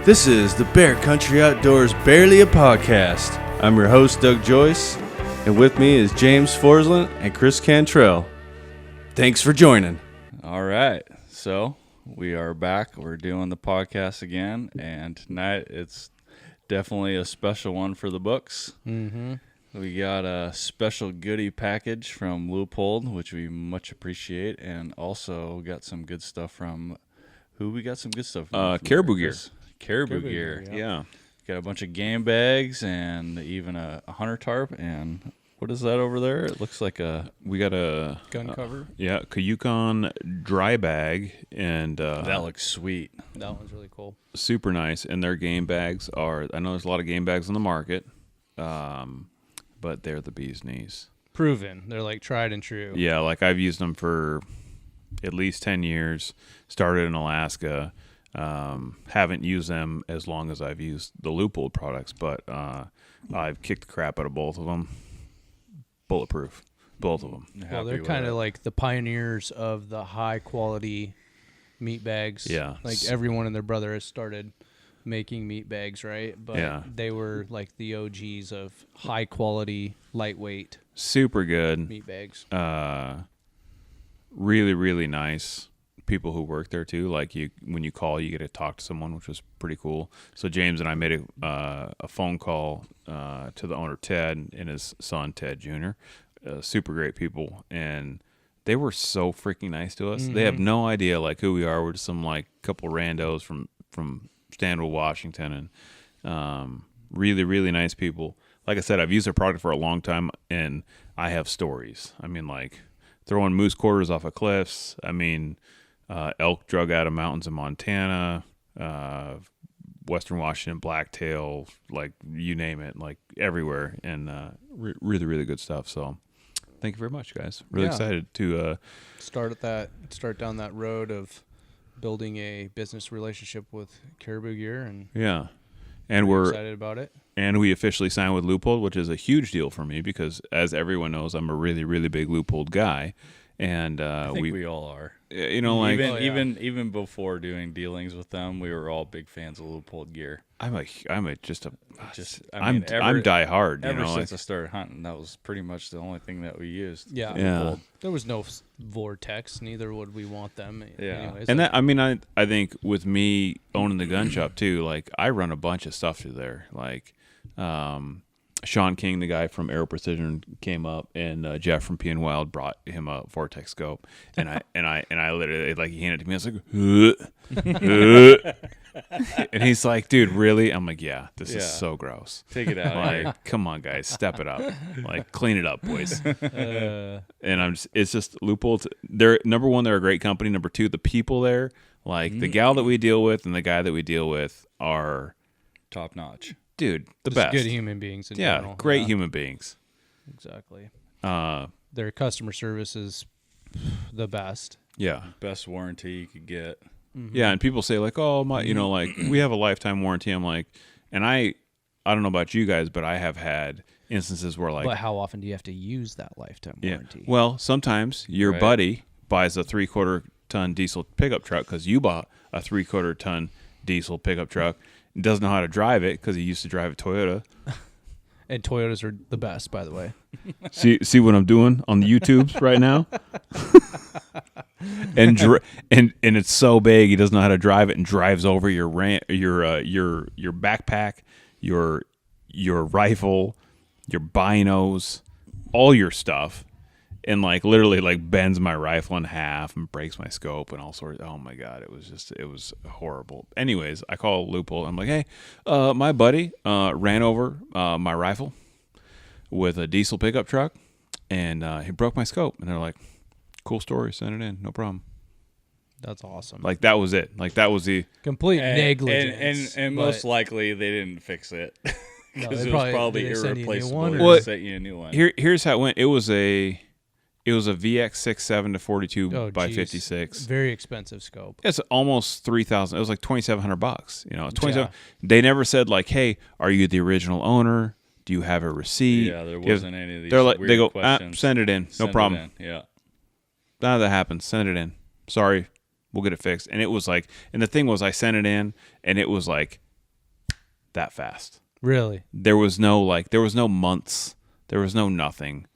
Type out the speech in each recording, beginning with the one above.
This is the Bear Country Outdoors Barely a Podcast. I'm your host, Doug Joyce, and with me is James Forsland and Chris Cantrell. Thanks for joining. All right, so we are back. We're doing the podcast again, and tonight it's definitely a special one for the books. Mm-hmm. We got a special goodie package from Leupold, which we much appreciate, and also got some good stuff from who we got some good stuff from. Caribou Gear. Caribou Gear. Yeah. Got a bunch of game bags and even a hunter tarp. And what is that over there? It looks like We got a Gun cover. Yeah, Kayukon dry bag, and that looks sweet. That one's really cool. super nice. And their game bags are. I know there's a lot of game bags on the market, but they're the bee's knees. Proven. They're like tried and true. Yeah, like I've used them for at least 10 years. Started in Alaska. Haven't used them as long as I've used the Leupold products, but I've kicked the crap out of both of them. Bulletproof, both of them. Well, they're kind of like the pioneers of the high quality meat bags. Yeah. Like everyone and their brother has started making meat bags, right? But Yeah. they were like the OGs of high quality, lightweight Super good. meat bags. Really, really nice people who work there too. Like when you call, you get to talk to someone, which was pretty cool. So James and I made a phone call to the owner Ted and his son Ted Jr. Super great people, and they were so freaking nice to us. Mm-hmm. They have no idea like who we are. We're just some like couple randos from Stanwell, Washington, and really, really nice people. Like I said, I've used their product for a long time, and I have stories. I mean, like throwing moose quarters off of cliffs. I mean, elk drug out of mountains in Montana, Western Washington, blacktail, like you name it, like everywhere, and really, really good stuff. So thank you very much, guys. Really excited to start down that road of building a business relationship with Caribou Gear, and and we're excited about it. And we officially signed with Leupold, which is a huge deal for me because, as everyone knows, I'm a really, really big Leupold guy. And I think we all are. You know, like even before doing dealings with them, we were all big fans of Leupold gear. I'm I'm die hard. Ever you know, since I started hunting, that was pretty much the only thing that we used. Yeah. Yeah. There was no Vortex. Neither would we want them. Yeah. Anyways, and I think with me owning the gun shop too, like I run a bunch of stuff through there. Like, Sean King, the guy from Aero Precision, came up, and Jeff from P and Wild brought him a Vortex scope, and I literally like he handed it to me. I was like, and he's like, "Dude, really?" I'm like, "Yeah, this is so gross. Take it out. Like, come on, guys, step it up. Like, clean it up, boys." And it's just Leupold. They're number one. They're a great company. Number two, the people there, like the gal that we deal with and the guy that we deal with are top notch. Dude, the just best. good human beings in general. Great human beings. Exactly. Their customer service is the best. Yeah. Best warranty you could get. Mm-hmm. Yeah, and people say like, "Oh, my, you know, like we have a lifetime warranty." I'm like, and I don't know about you guys, but I have had instances where like, but how often do you have to use that lifetime warranty? Well, sometimes your buddy buys a 3/4 ton diesel pickup truck because you bought a 3/4 ton diesel pickup truck. Doesn't know how to drive it because he used to drive a Toyota. And Toyotas are the best, by the way. See what I'm doing on the YouTubes right now? and it's so big he doesn't know how to drive it and drives over your backpack, your rifle, your binos, all your stuff. And like literally like bends my rifle in half and breaks my scope and all sorts. Oh my God, it was horrible. Anyways, I call Leupold. I'm like, "Hey, my buddy ran over my rifle with a diesel pickup truck, and he broke my scope." And they're like, "Cool story, send it in, no problem." That's awesome. Like that was it. Like that was the complete negligence. And most likely they didn't fix it because it was probably irreplaceable. Well, sent you a new one. Here's how it went. It was a VX67 to 42 by 56. Very expensive scope. It's almost $3,000. It was like $2,700. You know, 27. Yeah. They never said like, "Hey, are you the original owner? Do you have a receipt?" Yeah, there wasn't any of these. They go, questions. "Send it in, no problem." Yeah, None of that happens. Send it in. Sorry, we'll get it fixed. And it was like, and the thing was, I sent it in, and it was like that fast. Really? There was no months. There was no nothing.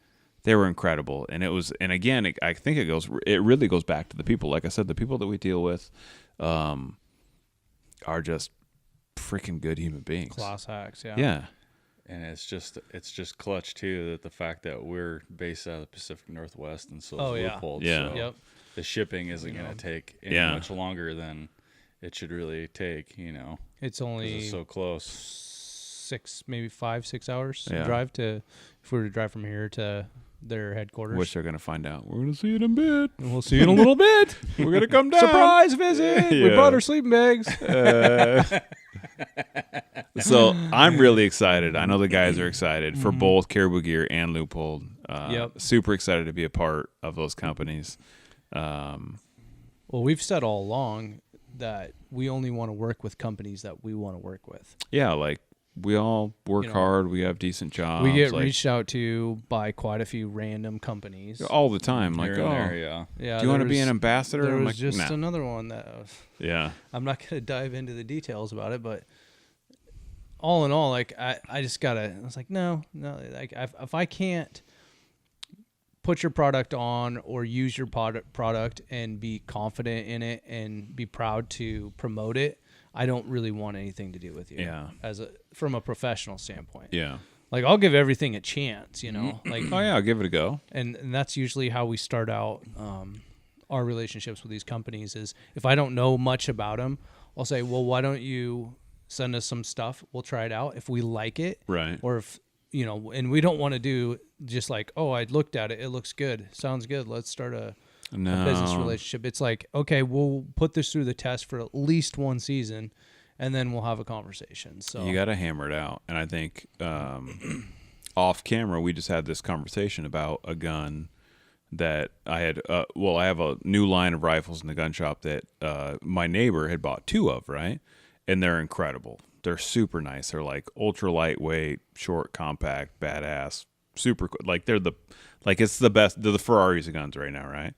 They were incredible. And again, I think it really goes back to the people. Like I said, the people that we deal with are just freaking good human beings. Class hacks, yeah. Yeah. And it's just clutch too, that the fact that we're based out of the Pacific Northwest and so is Leopold. Yeah. So Yep. the shipping isn't going to take any much longer than it should really take, It's 'cause only it's so close. 5-6 hours Yeah. drive if we were to drive from here to their headquarters. Which they're going to find out. We're going to see you in a bit. And we'll see you in a little bit. We're going to come down. Surprise visit. We Yeah. brought our sleeping bags. So I'm really excited. I know the guys are excited for both Caribou Gear and Loophole. Yep. Super excited to be a part of those companies. Well, we've said all along that we only want to work with companies that we want to work with. Yeah, like we all work hard. We have decent jobs. We get like, reached out to by quite a few random companies. all the time. Like, Here and there, oh, Yeah, do you want to be there an was- ambassador? There I'm was like, just nah. another one that Yeah. I'm not going to dive into the details about it, but all in all, like I just gotta. I was like, no, like if I can't put your product on or use your product and be confident in it and be proud to promote it, I don't really want anything to do with you. Yeah. From a professional standpoint. Yeah. Like I'll give everything a chance, like Oh yeah, I'll give it a go. and that's usually how we start out our relationships with these companies is if I don't know much about them, I'll say, well, why don't you send us some stuff? We'll try it out. If we like it, Right. or if, and we don't want to do just like, oh, I looked at it. It looks good. Sounds good. Let's start a business relationship. It's like, okay, we'll put this through the test for at least one season and then we'll have a conversation. So You got to hammer it out. And I think off camera, we just had this conversation about a gun that I had. I have a new line of rifles in the gun shop that my neighbor had bought 2 of, right? And they're incredible. They're super nice. They're like ultra lightweight, short, compact, badass, super. Like it's the best. They're the Ferraris of guns right now, right?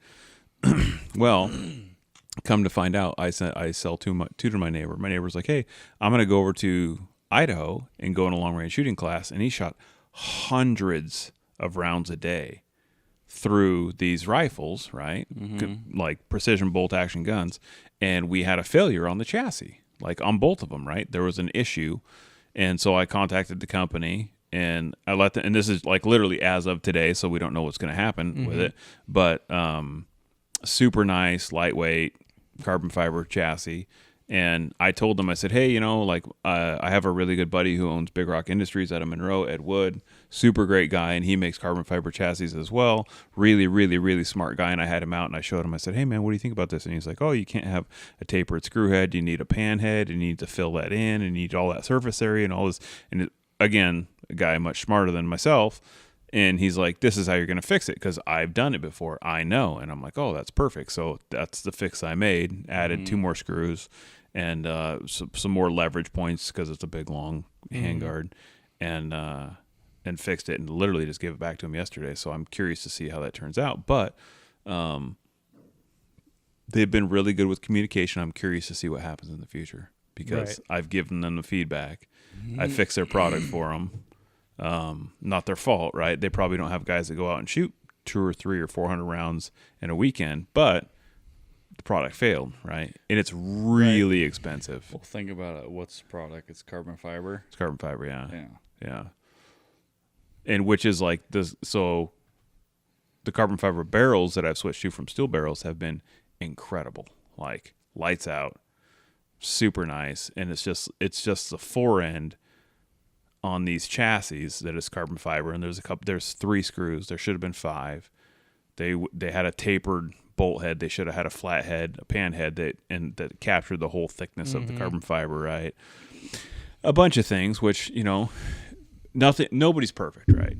Well, come to find out, I sell two to my neighbor. My neighbor's like, hey, I'm gonna go over to Idaho and go in a long range shooting class, and he shot hundreds of rounds a day through these rifles, right? Like precision bolt action guns, and we had a failure on the chassis, like on both of them, right? There was an issue, and so I contacted the company. And I let them, and this is like literally as of today, so we don't know what's going to happen with it. But super nice, lightweight, carbon fiber chassis. And I told them, I said, hey, I have a really good buddy who owns Big Rock Industries out of Monroe, Ed Wood. Super great guy, and he makes carbon fiber chassis as well. Really, really, really smart guy. And I had him out, and I showed him. I said, hey, man, what do you think about this? And he's like, oh, you can't have a tapered screw head. You need a pan head. You need to fill that in, and you need all that surface area and all this. And again, a guy much smarter than myself. And he's like, this is how you're going to fix it because I've done it before. I know. And I'm like, oh, that's perfect. So that's the fix I made. Added 2 more screws and some more leverage points because it's a big, long handguard. And fixed it and literally just gave it back to him yesterday. So I'm curious to see how that turns out. But they've been really good with communication. I'm curious to see what happens in the future because I've given them the feedback. I fixed their product for them. Not their fault, right? They probably don't have guys that go out and shoot 200 or 300 or 400 rounds in a weekend, but the product failed, right? And it's really expensive. Well, think about it. What's the product? It's carbon fiber. It's carbon fiber, yeah. Yeah. And which is like this. So the carbon fiber barrels that I've switched to from steel barrels have been incredible, like lights out, super nice. And it's just the forend on these chassis that is carbon fiber, and there's 3 screws. There should have been 5. They had a tapered bolt head. They should have had a flat head, a pan head that captured the whole thickness of the carbon fiber, right? A bunch of things, which nobody's perfect, right?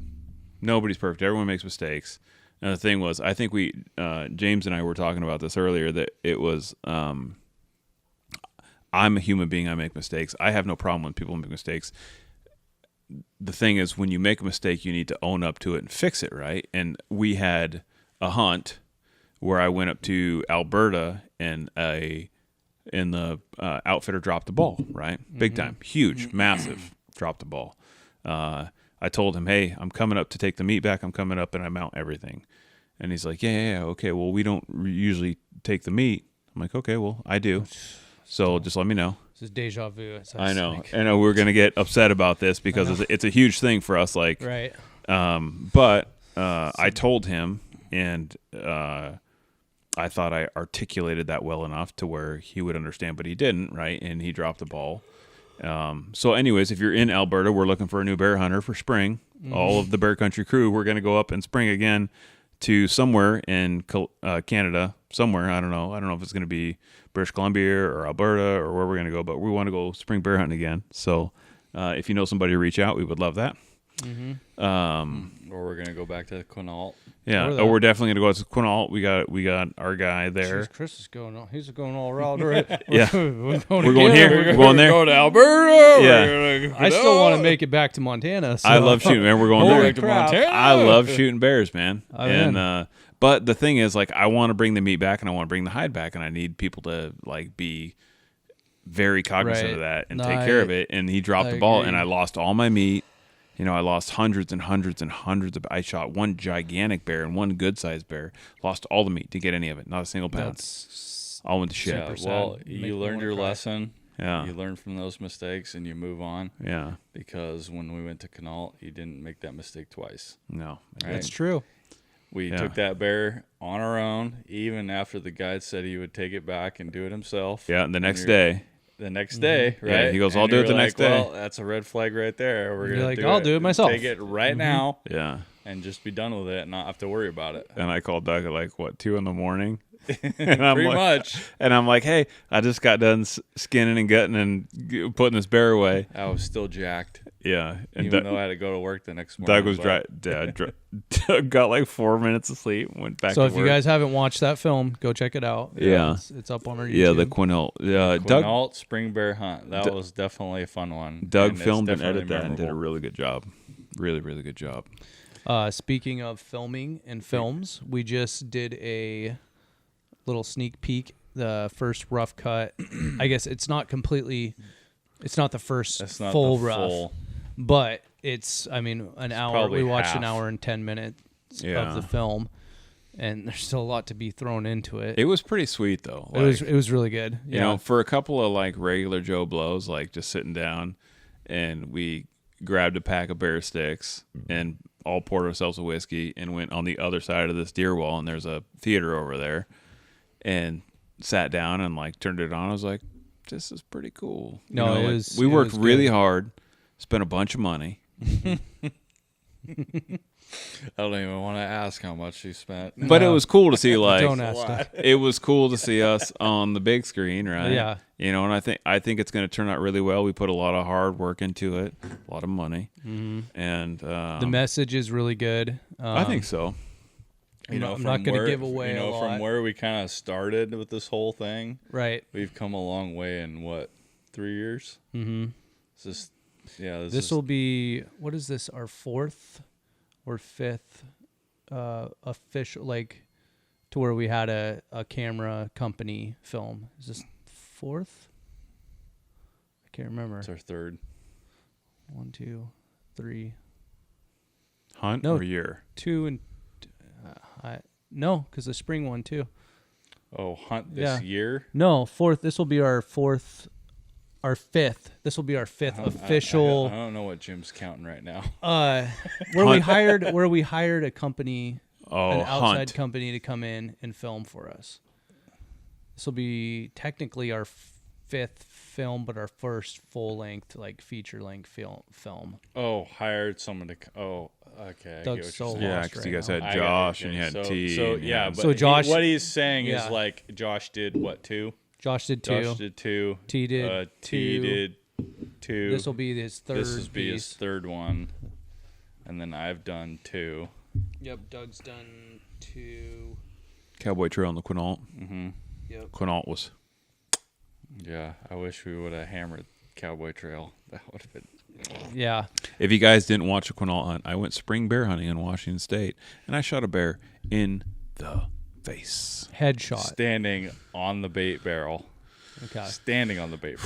Nobody's perfect. Everyone makes mistakes. And the thing was, I think James and I were talking about this earlier, that it was, I'm a human being. I make mistakes. I have no problem when people make mistakes. The thing is, when you make a mistake, you need to own up to it and fix it, right? And we had a hunt where I went up to Alberta, and a and the outfitter dropped the ball, right? Big time, huge, massive, dropped the ball. I told him, hey, I'm coming up to take the meat back. I'm coming up and I mount everything. And he's like, yeah, okay. Well, we don't usually take the meat. I'm like, okay, well, I do. So just let me know. This is deja vu. I know. I know we're going to get upset about this because it's a huge thing for us. Like, right. But I told him, and I thought I articulated that well enough to where he would understand, but he didn't, right? And he dropped the ball. So anyways, if you're in Alberta, we're looking for a new bear hunter for spring. All of the Bear Country crew, we're going to go up in spring again to somewhere in Canada, somewhere. I don't know if it's going to be British Columbia or Alberta or where we're going to go, but we want to go spring bear hunting again. So if you know somebody to reach out, we would love that. Or we're gonna go back to Quinault. Yeah, we're definitely gonna go to Quinault. We got our guy there. Jeez, Chris is going on. He's going all around. Right? Yeah, we're going here. We're going there. Go to Alberta. Yeah, I still want to make it back to Montana. So. I love shooting, man. We're going Holy there. crap. Montana. I love shooting bears, man. I'm But the thing is, like, I want to bring the meat back and I want to bring the hide back, and I need people to like be very cognizant Right. of that and No, take care of it. And he dropped I the ball, agree. and I lost all my meat. You know, I lost hundreds and hundreds and hundreds of. I shot one gigantic bear and one good sized bear. Lost all the meat to get any of it. Not a single pound. That's All went to shit. Yeah, sad. well, Make you me learned wanna your cry. lesson. Yeah. You learn from those mistakes and you move on. Yeah. Because when we went to Quinault, you didn't make that mistake twice. No. Right? that's true. We Yeah. took that bear on our own, even after the guide said he would take it back and do it himself. Yeah. And the next you're- day. The next day, right? Yeah, he goes, "I'll And do it you're the like, next day." Well, that's a red flag right there. We're You're gonna like, do "I'll it. do it myself." Take it right now Yeah. and just be done with it and not have to worry about it. And I called Doug at like what 2 a.m. And I'm Pretty like, much. And I'm like, hey, I just got done skinning and gutting and putting this bear away. I was still jacked, Yeah. And even though I had to go to work the next morning. Doug was Doug got like 4 minutes of sleep, went back So to if work. you guys haven't watched that film, go check it out. Yeah. It's up on our YouTube. Yeah, the Quinault. Doug Quinault Spring Bear Hunt. That was definitely a fun one. Doug and it's filmed and definitely edited that and did a memorable. really good job. Really, really good job. Speaking of filming and films, we just did a little sneak peek. The first rough cut. I guess it's not completely. It's not the first That's not full the rough, full. but it's. I mean, an hour. probably We watched an half. hour and 10 minutes Yeah. of the film, and there's still a lot to be thrown into it. It was pretty sweet though. It was really good. You know, for a couple of like regular Joe Blows, like just sitting down, and we grabbed a pack of bear sticks and all poured ourselves a whiskey and went on the other side of this deer wall, and there's a theater over there, and sat down and like turned it on. I was like, this is pretty cool. You No, know, it like, was- we it worked was really good. hard, spent a bunch of money. I don't even want to ask how much you spent. But it was cool to see like Don't ask that. it was cool to see us on the big screen, right? Yeah. You know, and I think it's going to turn out really well. We put a lot of hard work into it, a lot of money, and The message is really good. I think so. I'm not from going to where- give away you know, a lot. from where we kind of started with this whole thing, Right. we've come a long way in what, 3 years? Mm-hmm. It's just, yeah. This will be, what is this, our fourth or fifth official, like, to where we had a camera company film. Is this fourth? I can't remember. It's our third. 1, 2, 3, Hunt No. or year? 2, and no, because the spring one too. Oh, hunt this Yeah. year. No, fourth. This will be our fifth. This will be our fifth official. I don't know what Jim's counting right now. Where we hired a company, an outside Hunt. company to come in and film for us. This will be technically our fifth film, but our first full length, like feature length film. Oh, hired someone to. Oh, okay. I Doug's get what you're so saying. Yeah, lost because right you guys now. had I got it, Josh okay. and you had so, T. So and you yeah, had- but So Josh- what he's saying yeah. is like Josh did what, 2? Josh did 2. Josh did 2. T did T 2. did 2. This will be his third. This will be his piece. third one, and then I've done 2. Yep, Doug's done 2. Cowboy Trail on the Quinault. Mm-hmm. Yep. Quinault was. Yeah, I wish we would have hammered Cowboy Trail. That would have been. Yeah. If you guys didn't watch a Quinault hunt, I went spring bear hunting in Washington State, and I shot a bear in the face. Headshot. Standing on the bait barrel. Okay. Standing on the bait.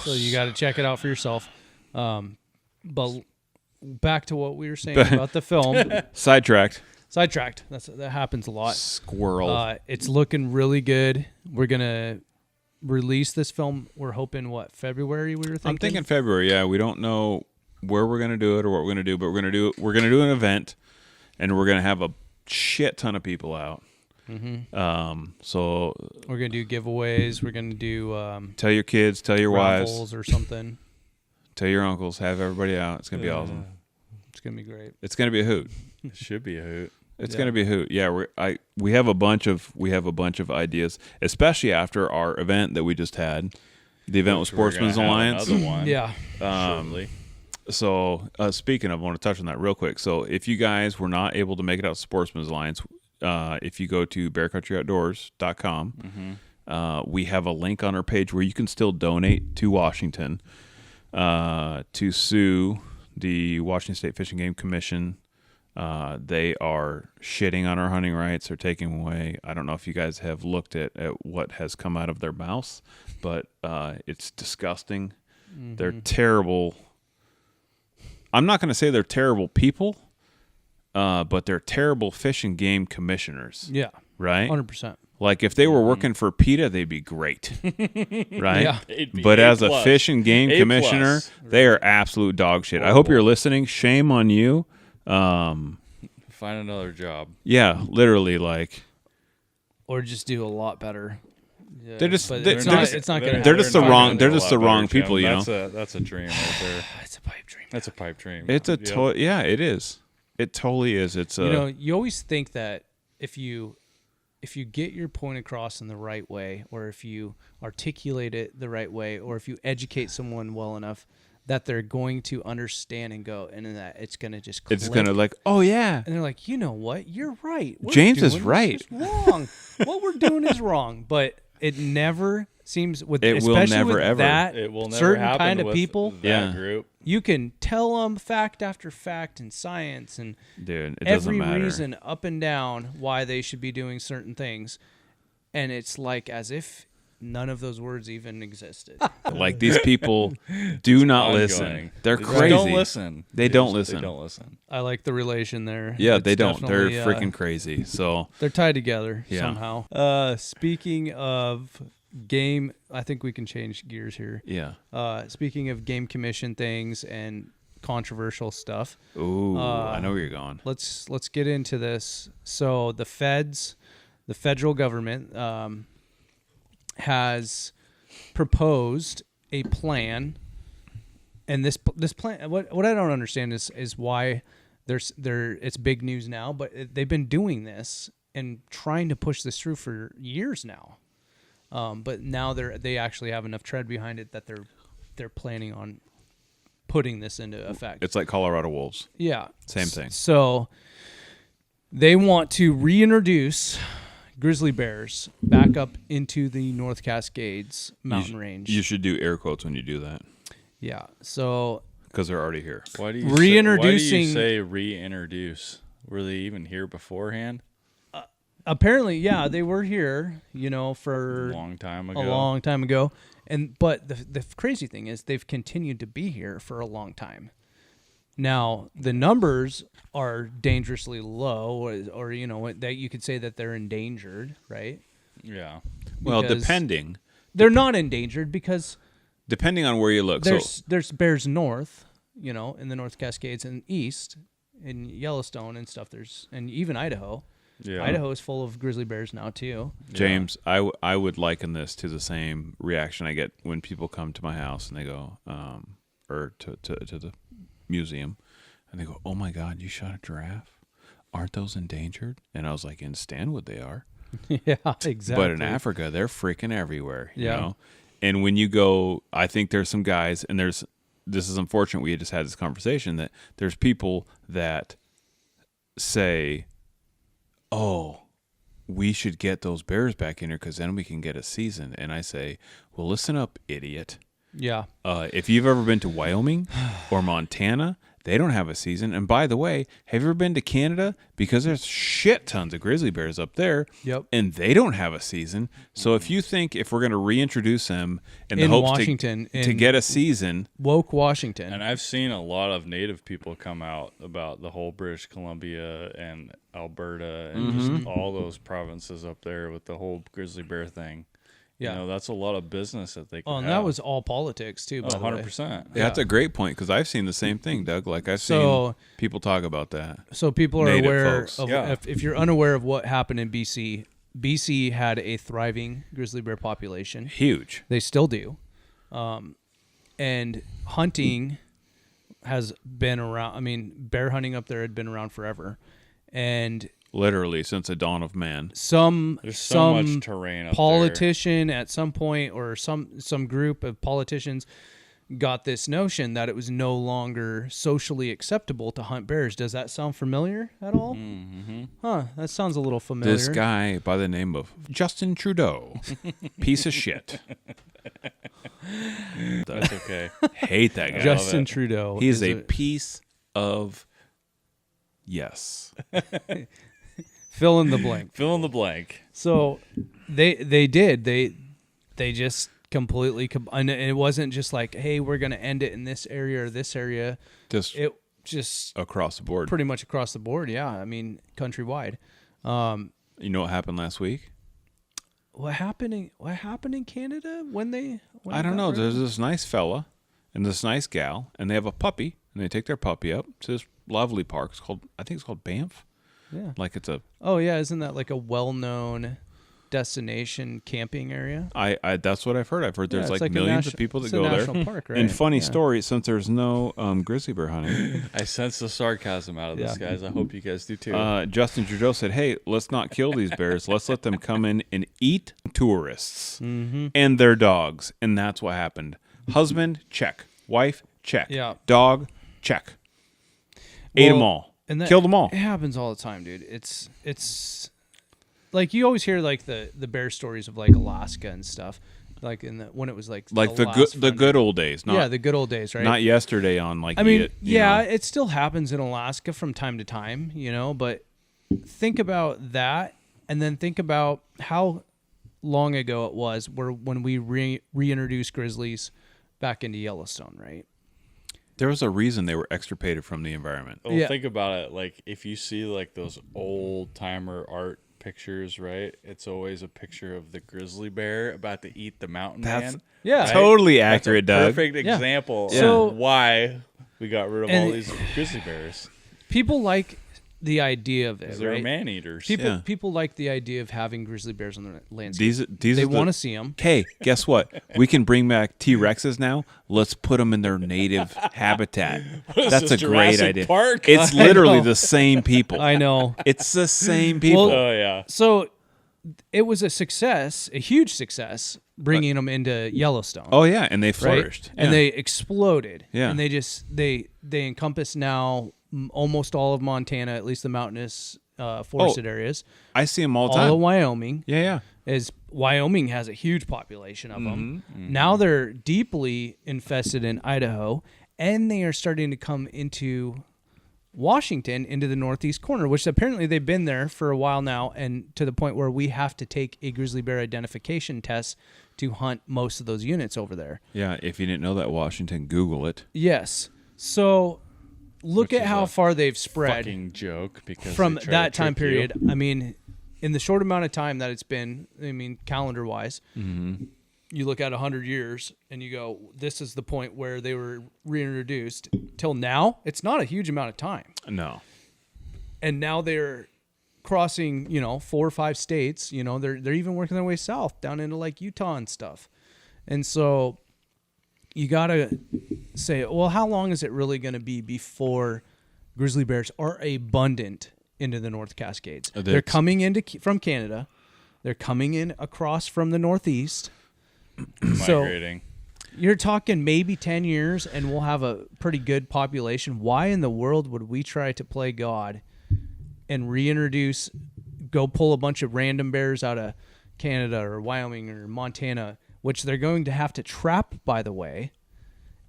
So you got to check it out for yourself. But back to what we were saying about the film. Sidetracked. That happens a lot. Squirrel. It's looking really good. We're gonna release this film. We're hoping February. We were thinking. I'm thinking February. Yeah, we don't know where we're gonna do it or what we're gonna do, but we're gonna do an event, and we're gonna have a shit ton of people out. So we're gonna do giveaways. We're gonna do tell your kids, tell your wives, raffles or something. Tell your uncles, have everybody out. It's gonna be awesome. It's gonna be great. It's gonna be a hoot. It should be a hoot. It's gonna be a hoot. Yeah, we have a bunch of ideas, especially after our event that we just had, the event with Sportsman's Alliance. Another one. Yeah. Shortly. So speaking of, I want to touch on that real quick. So if you guys were not able to make it out to Sportsman's Alliance, if you go to bearcountryoutdoors.com, we have a link on our page where you can still donate to Washington to sue the Washington State Fish and Game Commission. They are shitting on our hunting rights. They're taking away. I don't know if you guys have looked at what has come out of their mouths, but it's disgusting. They're terrible. I'm not going to say they're terrible people, but they're terrible fish and game commissioners. Yeah. Right? 100%. Like if they were working for PETA, they'd be great. Right? Yeah. But as a fish and game commissioner, they are absolute dog shit. I hope you're listening. Shame on you. Find another job. Yeah, literally, like, or just do a lot better. Yeah, they're just it's not gonna. They're just the wrong people, you know. That's a dream right there. It's a pipe dream. That's a pipe dream. It's a yeah, it is. It totally is. It's you always think that if you get your point across in the right way, or if you articulate it the right way, or if you educate someone well enough, that they're going to understand and go, and that it's going to just click. It's going to like, oh yeah. And they're like, you know what? You're right. James is right. Wrong. What we're doing is wrong. But it never seems with it especially will never with ever that it will never certain happen kind of with people. That group. You can tell them fact after fact and science and dude, it doesn't every matter. reason up and down why they should be doing certain things, and it's like as if none of those words even existed. Like these people do not listen. They're crazy. They don't listen. They don't listen. They don't listen. I like the relation there. Yeah, It's they don't. They're definitely, freaking crazy. So they're tied together Yeah. somehow. Speaking of game, I think we can change gears here. yeah. Speaking of game commission things and controversial stuff, Ooh, I know where you're going. let's get into this. So the federal government has proposed a plan, and this plan. What I don't understand is why it's big news now, but they've been doing this and trying to push this through for years now. But now they actually have enough tread behind it that they're planning on putting this into effect. It's like Colorado Wolves. Yeah, Same thing. So they want to reintroduce grizzly bears back up into the North Cascades mountain range. You should do air quotes when you do that. Yeah. So because they're already here. Why do you say reintroduce? Were they even here beforehand? Apparently, yeah, they were here, for A long time ago. But the crazy thing is they've continued to be here for a long time. Now, the numbers are dangerously low, or that you could say that they're endangered, right? Yeah. Well, Because depending. They're not endangered because Depending on where you look. there's bears north, in the North Cascades and east, in Yellowstone and stuff. And even Idaho. Yeah. Idaho is full of grizzly bears now too. James, I would liken this to the same reaction I get when people come to my house and they go, or to the museum, and they go, "Oh my God, you shot a giraffe? Aren't those endangered?" And I was like, "In Stanwood, they are." Yeah, exactly. But in Africa, they're freaking everywhere. You Yeah. know? And when you go, I think there's some guys, and this is unfortunate. We just had this conversation that there's people that say, "Oh, we should get those bears back in here because then we can get a season." And I say, well, listen up, idiot. Yeah. If you've ever been to Wyoming or Montana, They don't have a season. And by the way, have you ever been to Canada? Because there's shit tons of grizzly bears up there. Yep. And they don't have a season. So if you think if we're going to reintroduce them in the In hopes Washington, to get a season, woke Washington. And I've seen a lot of native people come out about the whole British Columbia and Alberta and just all those provinces up there with the whole grizzly bear thing. Yeah. You know, that's a lot of business that they can Oh, and have. that was all politics too. By the way. 100%. yeah, that's a great point because I've seen the same thing, Doug. Like I've So- seen people talk about that. So people are Native aware folks. of Yeah. if you're unaware of what happened in BC. BC had a thriving grizzly bear population. Huge. They still do, and hunting has been around. I mean, bear hunting up there had been around forever, and Literally since the dawn of man. There's so much terrain up politician at some point or some group of politicians got this notion that it was no longer socially acceptable to hunt bears. Does that sound familiar at all? Mm-hmm. Huh, that sounds a little familiar. This guy by the name of Justin Trudeau. Piece of shit. there. That's okay. Hate that guy. Justin it. Trudeau. He's is a piece of yes. fill in the blank. Fill in the blank. So they just completely and it wasn't just like, hey, we're going to end it in this area or this area. Just It just across the board. pretty much across the board. Yeah, I mean countrywide. You know what happened last week? What happened in Canada when they? I don't know. There's this nice fella and this nice gal, and they have a puppy, and they take their puppy up to this lovely park. I think it's called Banff. Yeah. Like it's a. Oh yeah, isn't that like a well-known destination camping area? I that's what I've heard. I've heard there's Yeah, it's like a millions of people that it's go a there. national park, right? And funny Yeah. story, since there's no grizzly bear hunting, I sense the sarcasm out of this, Yeah. guys. I hope you guys do too. Justin Trudeau said, "Hey, let's not kill these bears. Let's let them come in and eat tourists and their dogs." And that's what happened. Husband, check. Wife, check. Yeah. Dog, check. Ate them Well, all. and that, Killed them all. It happens all the time, dude. It's like you always hear like the bear stories of like Alaska and stuff, like when it was like Like the last good friendly- old days. Not, yeah, the good old days, right? not yesterday on like. I mean, you yeah, know. it still happens in Alaska from time to time, you know, but think about that and then think about how long ago it was when we reintroduced grizzlies back into Yellowstone, right? There was a reason they were extirpated from the environment. Well, Yeah. think about it. Like, if you see like those old timer art pictures, right? It's always a picture of the grizzly bear about to eat the mountain That's man. Yeah. Right? Totally That's accurate, a Doug. perfect Yeah. example So- of why we got rid of all And- these grizzly bears. People like the idea of it, Because they're right? man eaters. People like the idea of having grizzly bears on their landscape. These They are the- want to see them. Hey, guess what? We can bring back T-Rexes now. Let's put them in their native habitat. is That's this, a great Jurassic idea. Park? It's I literally know. the same people. I know. It's the same people. Oh yeah. So it was a success, a huge success, bringing them into Yellowstone. oh yeah, and they right? flourished. And Yeah. they exploded. Yeah. And they encompass now almost all of Montana, at least the mountainous forested areas. I see them all the All time. of Wyoming. Yeah, yeah. Is Wyoming has a huge population of them. Mm-hmm. Now they're deeply infested in Idaho, and they are starting to come into Washington, into the northeast corner, which apparently they've been there for a while now, and to the point where we have to take a grizzly bear identification test to hunt most of those units over there. Yeah, if you didn't know that, Washington, Google it. Yes. So look Which at is how a far they've spread Fucking joke because from they try that to time trick you. period. I mean, in the short amount of time that it's been, I mean, calendar wise, you look at 100 years and you go, this is the point where they were reintroduced. Till now, it's not a huge amount of time. No. And now they're crossing, 4 or 5 states. They're even working their way south down into like Utah and stuff. And so you got to say, well, how long is it really going to be before grizzly bears are abundant into the North Cascades? They're coming from Canada. They're coming in across from the Northeast. So Migrating. you're talking maybe 10 years and we'll have a pretty good population. Why in the world would we try to play God and go pull a bunch of random bears out of Canada or Wyoming or Montana, which they're going to have to trap, by the way,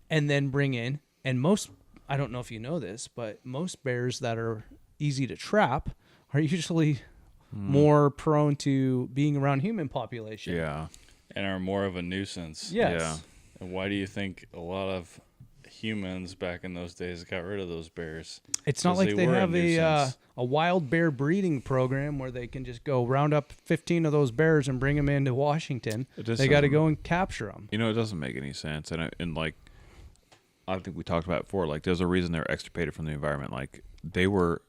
and then bring in? And most I don't know if you know this, but most bears that are easy to trap are usually more prone to being around human population. Yeah. And are more of a nuisance. Yes. Yeah. And why do you think a lot of humans back in those days got rid of those bears? It's not 'Cause like they were have nuisance. a wild bear breeding program where they can just go round up 15 of those bears and bring them into Washington. It just They got to doesn't- go and capture them. You know, it doesn't make any sense. And like, I think we talked about it before. Like, there's a reason they're extirpated from the environment. Like, they're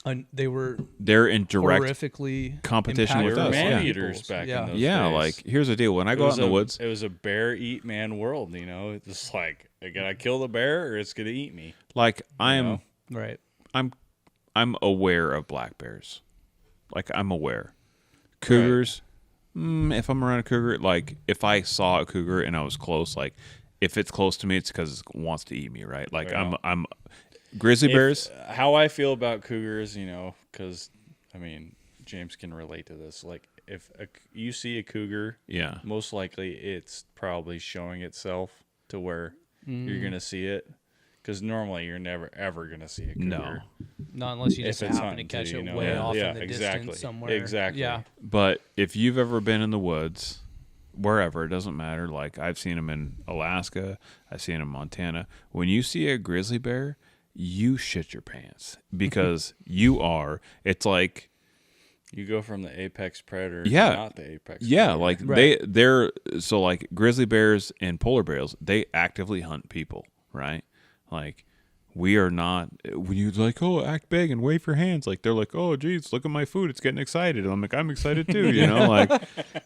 in direct horrifically competition with They were us, man yeah. eaters back in those Yeah, days. like, here's the deal. When I go out in the woods, It was a bear eat man world, you know. It's just like, I gotta kill the bear or it's gonna eat me. like, know? Right. I'm aware of black bears. Like, I'm aware. Cougars, if I'm around a cougar, like, if I saw a cougar and I was close, like, if it's close to me, it's because it wants to eat me, right? Like, Yeah. I'm grizzly bears. How I feel about cougars, you know, because, I mean, James can relate to this. Like, if you see a cougar, Yeah. most likely it's probably showing itself to where you're going to see it. Because normally you're never, ever going to see a cougar. No. Not unless you If just it's happen to hunting catch too, it you know? way Yeah. off Yeah, in the exactly. distance somewhere. Exactly. Yeah. But if you've ever been in the woods, wherever, it doesn't matter. Like, I've seen them in Alaska, I've seen them in Montana. When you see a grizzly bear, you shit your pants because it's like, You go from the apex predator Yeah. to not the apex yeah, predator. like Right. they're so like grizzly bears and polar bears, they actively hunt people, right? Like, we are not, when you're like, oh, act big and wave your hands, like, they're like, oh, geez, look at my food, it's getting excited. And I'm like, I'm excited too, you know, like,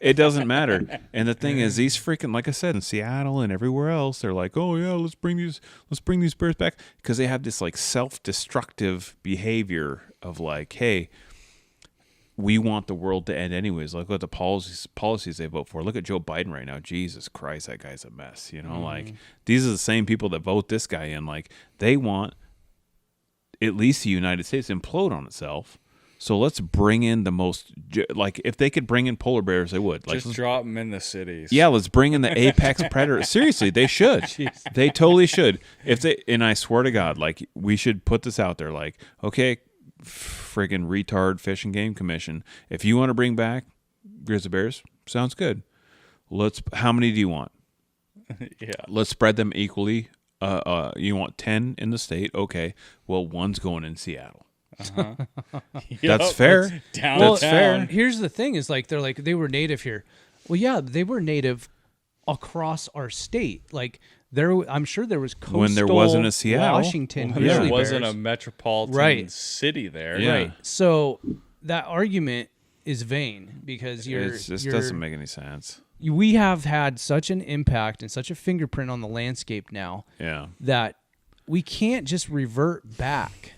it doesn't matter. And the thing is, these freaking, like I said, in Seattle and everywhere else, they're like, oh yeah, let's bring these bears back, because they have this like self-destructive behavior of like, hey, we want the world to end anyways. Look at the policies they vote for. Look at Joe Biden right now. Jesus Christ, that guy's a mess. You know, like, these are the same people that vote this guy in. Like, they want at least the United States to implode on itself. So let's bring in the most, like, if they could bring in polar bears, they would. Like, Just drop them in the cities. yeah, let's bring in the apex predator. Seriously, they should. They totally should. And I swear to God, like, we should put this out there. Like, okay, friggin' retard Fish and Game Commission, if you want to bring back grizzly bears, sounds good. How many do you want? Yeah. Let's spread them equally. You want 10 in the state? Okay. Well, one's going in Seattle. That's fair. Downtown. Well, That's fair. here's the thing: is like they're like they were native here. Well, yeah, they were native across our state. Like I'm sure there was coastal When there wasn't a Seattle. Washington. There grizzly wasn't bears. a metropolitan Right. city there. Yeah. Right. So that argument is vain because It just doesn't make any sense. we have had such an impact and such a fingerprint on the landscape now Yeah. that we can't just revert back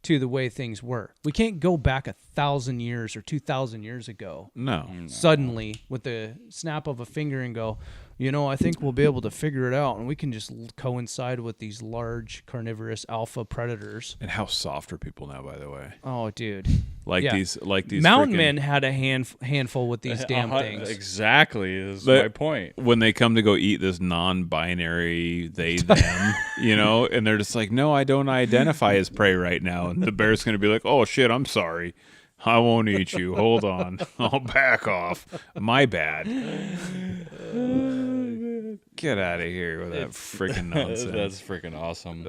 to the way things were. We can't go back 1,000 years or 2,000 years ago No. suddenly with the snap of a finger and go, I think we'll be able to figure it out, and we can just coincide with these large carnivorous alpha predators. And how soft are people now, by the way? Oh, dude. Like Yeah. these Mountain freaking- men had a handful with these damn things. Exactly is But- my point. when they come to go eat this non-binary they them, and they're just like, no, I don't identify as prey right now, and the bear's gonna be like, oh shit, I'm sorry, I won't eat you, hold on, I'll back off, my bad. Get out of here with that freaking nonsense. That's freaking awesome.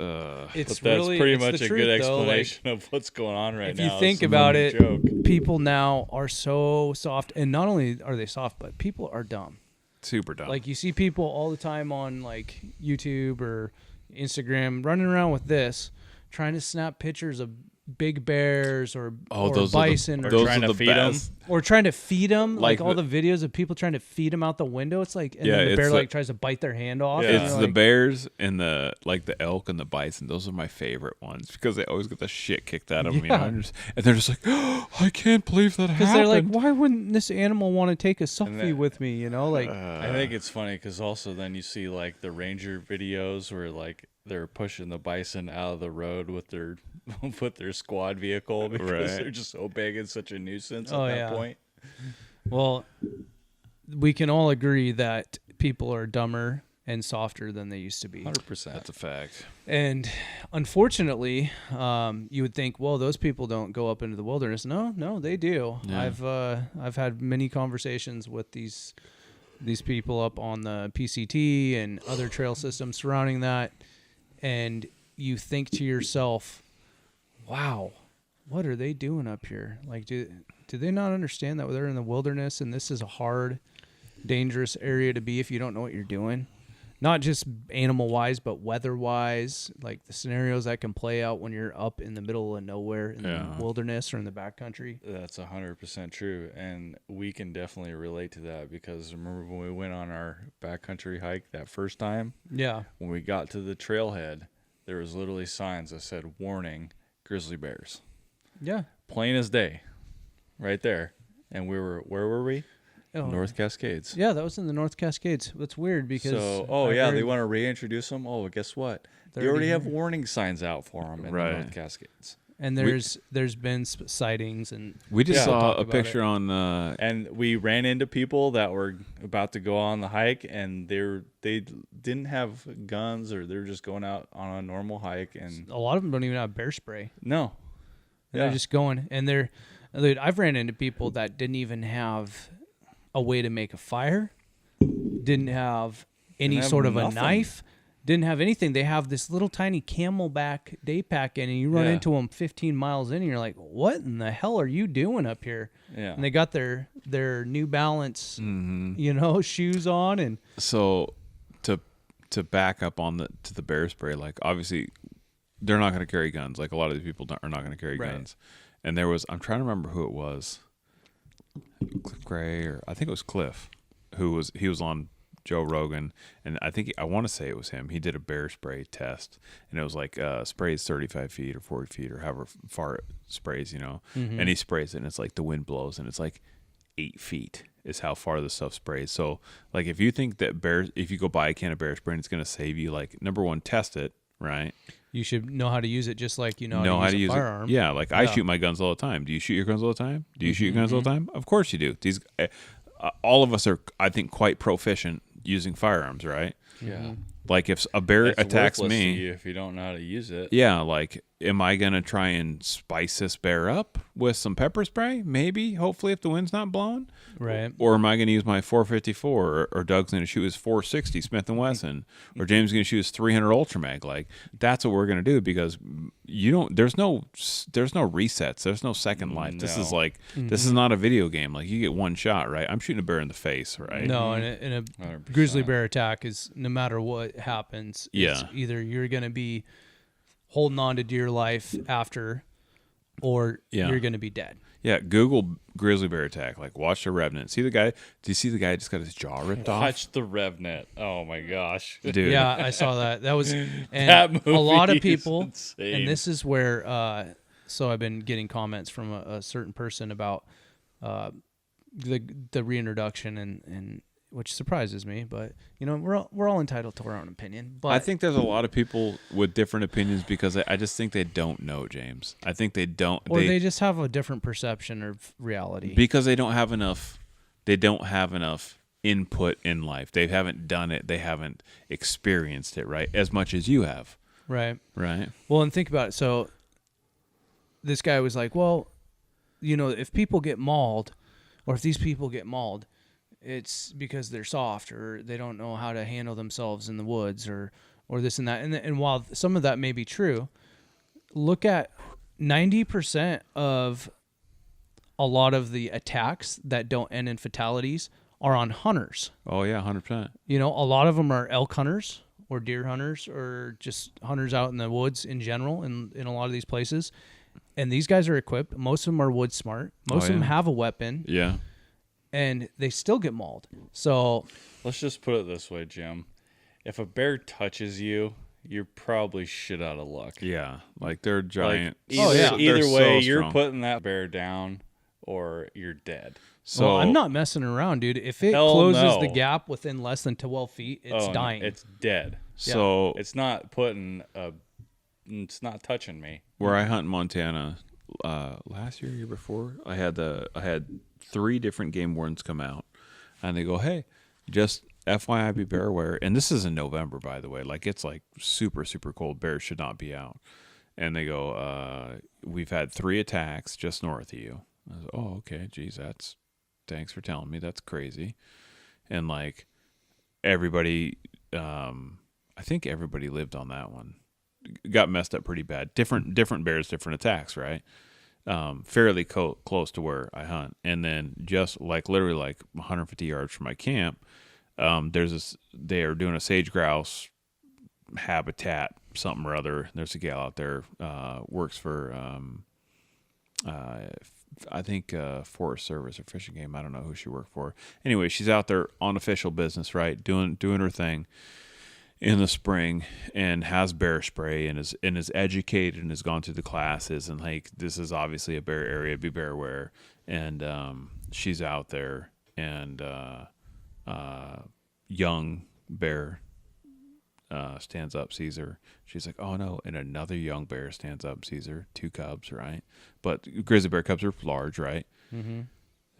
It's But that's really pretty it's much the a truth, good though. Like, explanation of what's going on right if now. you think It's a about funny it, joke. people now are so soft, and not only are they soft, but people are dumb. Super dumb. Like, you see people all the time on like YouTube or Instagram running around with this, trying to snap pictures of big bears or bison Or those trying are to the feed 'em. best. or trying to feed them. Like Like all the videos of people trying to feed them out the window. It's like, and Yeah, then the it's bear the- like tries to bite their hand off. Yeah. and It's you're the like, bears and the elk and the bison. Those are my favorite ones because they always get the shit kicked out of them. Yeah. And they're just like, oh, I can't believe that because happened. they're like, why wouldn't this animal want to take a selfie then- with me? Like, I think it's funny because also then you see like the ranger videos where like they're pushing the bison out of the road with their squad vehicle because Right. they're just so big and such a nuisance Oh, at that yeah. point. well, we can all agree that people are dumber and softer than they used to be. 100%. That's a fact. And unfortunately, you would think, well, those people don't go up into the wilderness. No, they do. Yeah. I've had many conversations with these people up on the PCT and other trail systems surrounding that, and you think to yourself, wow, what are they doing up here? Like, do they not understand that they're in the wilderness and this is a hard, dangerous area to be if you don't know what you're doing? Not just animal-wise, but weather-wise, like the scenarios that can play out when you're up in the middle of nowhere in the wilderness or in the backcountry. That's 100% true, and we can definitely relate to that because remember when we went on our backcountry hike that first time? Yeah. When we got to the trailhead, there was literally signs that said, warning, grizzly bears. Yeah. Plain as day, right there. And where were we? Oh. North Cascades. Yeah, that was in the North Cascades. That's weird because... they want to reintroduce them. Oh, guess what? They already have here. warning signs out for them in the North Cascades. And there's been sightings and... We just saw talk a about picture it. on... And we ran into people that were about to go on the hike, and they didn't have guns, or they're just going out on a normal hike. And A lot of them don't even have bear spray. no. They're just going, and dude, I've ran into people that didn't even have a way to make a fire, didn't have any Didn't have sort of a nothing. knife, didn't have anything. They have this little tiny Camelback day pack in, and you run Yeah. into them 15 miles in, and you're like, what in the hell are you doing up here? Yeah. And they got their New Balance, shoes on, and So to back up on to the bear spray, like obviously they're not going to carry guns. Like a lot of these people are not going to carry Right. guns. And I'm trying to remember who it was. Cliff Gray, or I think it was Cliff, he was on Joe Rogan, and I want to say it was him. He did a bear spray test, and it was like sprays 35 feet or 40 feet or however far it sprays, and he sprays it, and it's like the wind blows, and it's like 8 feet is how far the stuff sprays. So like if you think that if you go buy a can of bear spray and it's going to save you, like number one, test it, right? you should know how to use it just like you know how to use a it. firearm. Yeah, like I shoot my guns all the time. Do you shoot your guns all the time? Do you shoot your guns all the time? Of course you do. These all of us are, I think, quite proficient using firearms, right? Yeah. Like if a bear It's attacks worthless to me, you if you don't know how to use it. yeah, like am I going to try and spice this bear up with some pepper spray? Maybe, hopefully if the wind's not blowing. Right. Or am I going to use my 454 or Doug's going to shoot his 460 Smith & Wesson or James is going to shoot his 300 Ultra Mag? Like that's what we're going to do because there's no resets. There's no second life. This is like this is not a video game. Like you get one shot, right? I'm shooting a bear in the face, right? No, and a 100%. grizzly bear attack is no matter what happens, it's Yeah. either you're going to be holding on to dear life after, or Yeah. you're going to be dead. Yeah, Google grizzly bear attack. Like, watch the Revenant. See the guy? Do you see the guy just got his jaw ripped off? Watch the Revenant. Oh my gosh. Dude. Yeah, I saw that. That was, and That movie a lot of is people, insane. and this is where, so I've been getting comments from a certain person about the reintroduction and which surprises me, but we're all entitled to our own opinion. But I think there's a lot of people with different opinions because I just think they don't know, James. I think they don't. or they just have a different perception of reality. Because they don't have enough. They don't have enough input in life. They haven't done it. They haven't experienced it, right? As much as you have, Right. right? Well, and think about it. So this guy was like, well, if people get mauled, or if these people get mauled, it's because they're soft or they don't know how to handle themselves in the woods or this and that. And while some of that may be true, look at 90% of a lot of the attacks that don't end in fatalities are on hunters. Oh yeah, 100%. A lot of them are elk hunters or deer hunters or just hunters out in the woods in general in a lot of these places. And these guys are equipped. Most of them are wood smart. Most of them have a weapon. Yeah. And they still get mauled. So Let's just put it this way, Jim. If a bear touches you, you're probably shit out of luck. Yeah. Like they're giant. Either, Oh, yeah. They're either so way, you're strong. putting that bear down or you're dead. So I'm not messing around, dude. If it Hell closes no. the gap within less than 12 feet, it's No, dying. it's dead. So It's not it's not touching me. where I hunt in Montana, last year before, I had 3 different game wardens come out, and they go, "Hey, just FYI, be bear aware. And this is in November, by the way. Like, it's like super, super cold. Bears should not be out. And they go, we've had 3 attacks just north of you. I was, oh, okay. Geez, thanks for telling me. That's crazy. And like everybody, I think everybody lived on that one. Got messed up pretty bad. Different bears, different attacks, right? Fairly close to where I hunt. And then just like literally like 150 yards from my camp, they are doing a sage grouse habitat, something or other. There's a gal out there, works for, I think Forest Service or Fishing Game. I don't know who she worked for. Anyway, she's out there on official business, right, doing her thing in the spring, and has bear spray, and is educated and has gone through the classes, and like this is obviously a bear area, be bear aware, and she's out there, and young bear stands up, sees her. She's like, oh no. And another young bear stands up, sees her. 2 cubs, right? But grizzly bear cubs are large, right? Mm-hmm.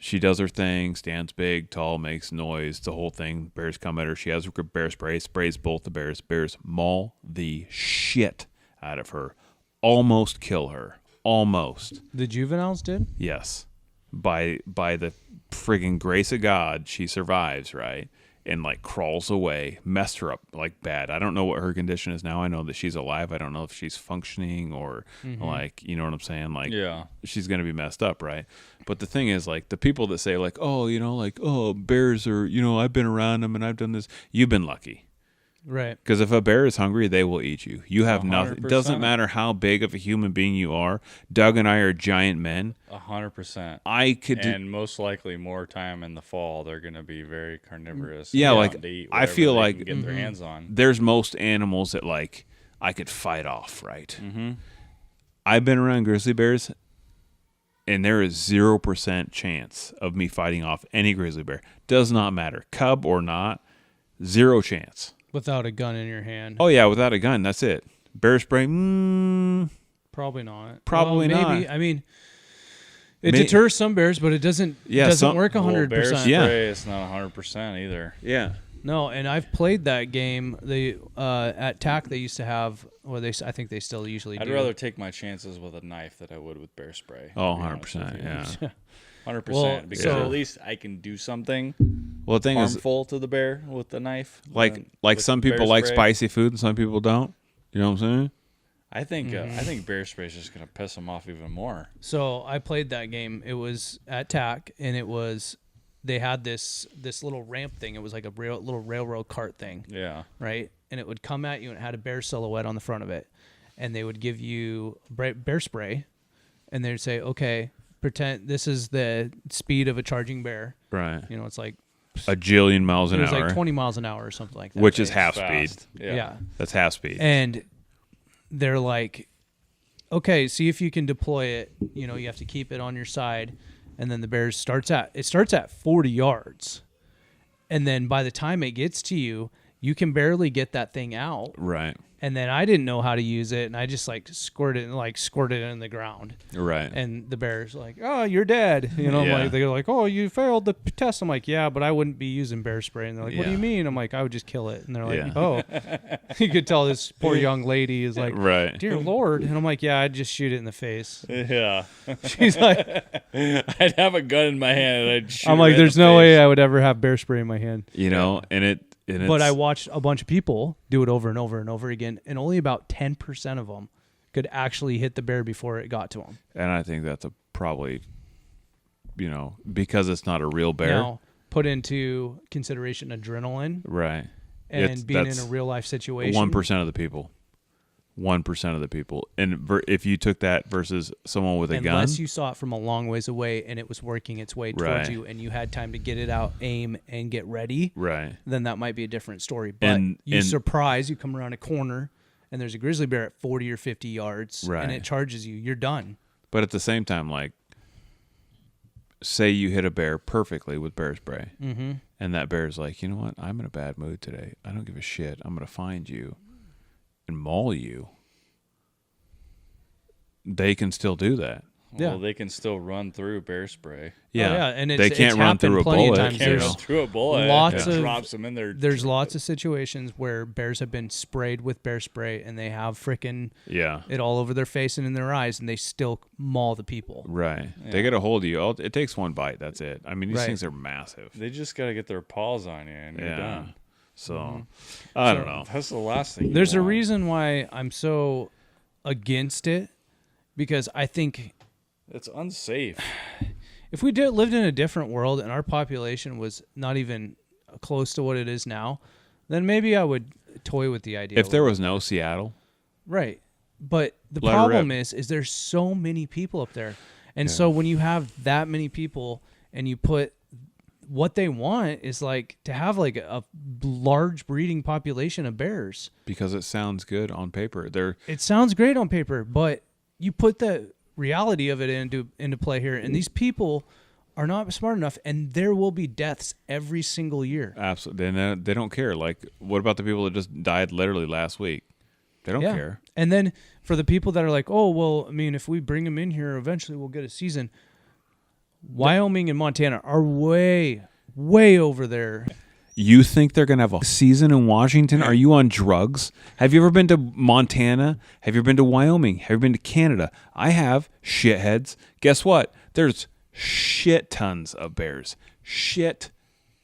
She does her thing, stands big, tall, makes noise, the whole thing. Bears come at her. She has her bear spray, sprays both the bears. Bears maul the shit out of her. Almost kill her. Almost. The juveniles did? Yes. By the friggin' grace of God, she survives, right? And like crawls away, messed her up like bad. I don't know what her condition is now. I know that she's alive. I don't know if she's functioning or like, you know what I'm saying? Like, Yeah. she's going to be messed up, right? But the thing is, like, the people that say like, oh, you know, like, oh, bears are, you know, I've been around them and I've done this. You've been lucky. Right. Because if a bear is hungry, they will eat you. You have nothing. It doesn't 100%. matter how big of a human being you are. Doug and I are giant men. 100%. I could do, And most likely more time in the fall, they're going to be very carnivorous. Yeah, and like, want to eat I whatever feel they like- can get their hands on. there's most animals that like I could fight off, right? Mm-hmm. I've been around grizzly bears, and there is 0% chance of me fighting off any grizzly bear. Does not matter, cub or not, 0 chance. Without a gun in your hand. Oh yeah, without a gun, that's it. Bear spray, Probably not. Probably well, not. maybe. I mean, it deters some bears, but it doesn't work Well, 100%. bear spray, Yeah. it's not 100% either. yeah. No, and I've played that game. They at TAC they used to have, or I think they still usually I'd do. rather take my chances with a knife than I would with bear spray. Oh, to be honest 100%, with you. yeah. 100%. Well, because so- at least I can do something Well, the thing is, harmful to the bear with the knife. like with some bear people like spray. spicy food and some people don't. You know what I'm saying? I think bear spray is just going to piss them off even more. So I played that game. It was at TAC, and they had this little ramp thing. It was like a little railroad cart thing, Yeah. right? And it would come at you, and it had a bear silhouette on the front of it. And they would give you bear spray, and they'd say, okay, pretend this is the speed of a charging bear. Right. You know, it's like A jillion miles an it was hour, like 20 miles an hour or something like that. which is right? half speed. Fast. Yeah. That's half speed. And they're like, okay, see if you can deploy it. You know, you have to keep it on your side. And then the bear starts at 40 yards. And then by the time it gets to you, you can barely get that thing out. Right. And then I didn't know how to use it, and I just squirted it in the ground. Right. And the bear's like, "Oh, you're dead." You know, Yeah. they're like, "Oh, you failed the test." I'm like, "Yeah, but I wouldn't be using bear spray." And they're like, "What do you Yeah. mean?" I'm like, "I would just kill it." And they're like, Yeah. "Oh." You could tell this poor young lady is like, Right. "Dear Lord." And I'm like, "Yeah, I'd just shoot it in the face." Yeah. She's like, I'd have a gun in my hand and I'd shoot I'm it like, in "There's the no way face. I would ever have bear spray in my hand." You know, and it's, But I watched a bunch of people do it over and over and over again, and only about 10% of them could actually hit the bear before it got to them. and I think that's probably, you know, because it's not a real bear. Now, put into consideration adrenaline Right. and being in that's a real life situation. 1% of the people. 1% of the people. And if you took that versus someone with a gun, Unless you saw it from a long ways away and it was working its way towards Right. you and you had time to get it out, aim, and get ready, right. then that might be a different story. But And- you and- surprise, you come around a corner and there's a grizzly bear at 40 or 50 yards Right. and it charges you, you're done. But at the same time, like, say you hit a bear perfectly with bear spray, and that bear's like, you know what? I'm in a bad mood today. I don't give a shit. I'm going to find you and maul you. They can still do that. Yeah. Well, they can still run through bear spray. Yeah, Oh, yeah, and they can't run happened through a plenty of bullet. times. Can't There's run through a bullet. lots It of- drops them in there. There's lots of situations where bears have been sprayed with bear spray and they have frickin' Yeah, it all over their face and in their eyes, and they still maul the people. right. Yeah. They get a hold of you. It takes one bite. That's it. I mean, these Right. things are massive. They just got to get their paws on you, and you're Yeah. done. So I don't So- know. That's the last thing. There's you a want. reason why I'm so against it, because I think It's unsafe. if we lived in a different world and our population was not even close to what it is now, then maybe I would toy with the idea. If there was no Seattle, right, but the Let her problem rip. is there's so many people up there, and so when you have that many people and you put what they want is like to have like a large breeding population of bears. because it sounds good on paper, It sounds great on paper, but you put the reality of it into play here, and these people are not smart enough, and there will be deaths every single year. absolutely they don't care. Like, what about the people that just died literally last week? They don't care. And then for the people that are like, oh, well, I mean, if we bring them in here, eventually we'll get a season. Wyoming and Montana are way, way over there. You think they're going to have a season in Washington? Are you on drugs? Have you ever been to Montana? Have you ever been to Wyoming? Have you been to Canada? I have, shitheads. Guess what? There's shit tons of bears. Shit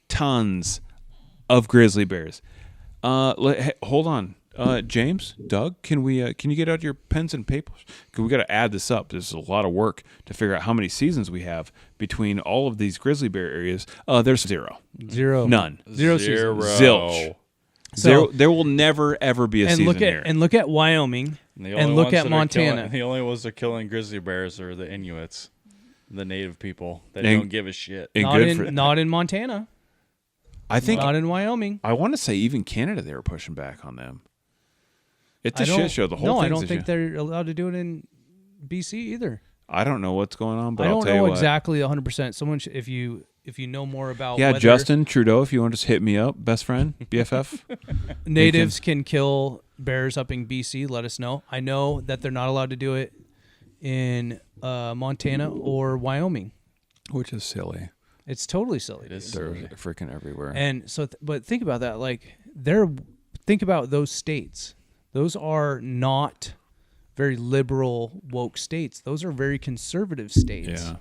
tons of grizzly bears. Hold on. James, Doug, can you get out your pens and papers? Because we got to add this up. There's a lot of work to figure out how many seasons we have between all of these grizzly bear areas. There's zero. None. Zero Zero. seasons. Zilch. So- There will never ever be a And season look here. at Wyoming The only and look ones at that are Montana. killing- the only ones that are killing grizzly bears are the Inuits, the native people that And- don't give a shit. And Not good for- not in Montana. I think Not in Wyoming. I want to say even Canada they were pushing back on them. It's a I don't- shit show. The whole No, I thing's don't a think shit. they're allowed to do it in BC either. I don't know what's going on, but I I'll don't tell you know what. exactly 100%. Someone, if you know more about Yeah, whether Justin Trudeau, if you want to just hit me up, best friend, BFF. natives can kill bears up in BC, let us know. I know that they're not allowed to do it in Montana or Wyoming. Which is silly. It's totally silly. It is They're silly. freaking everywhere. And so, but think about that. Like, think about those states. Those are not very liberal, woke states. Those are very conservative states. yeah,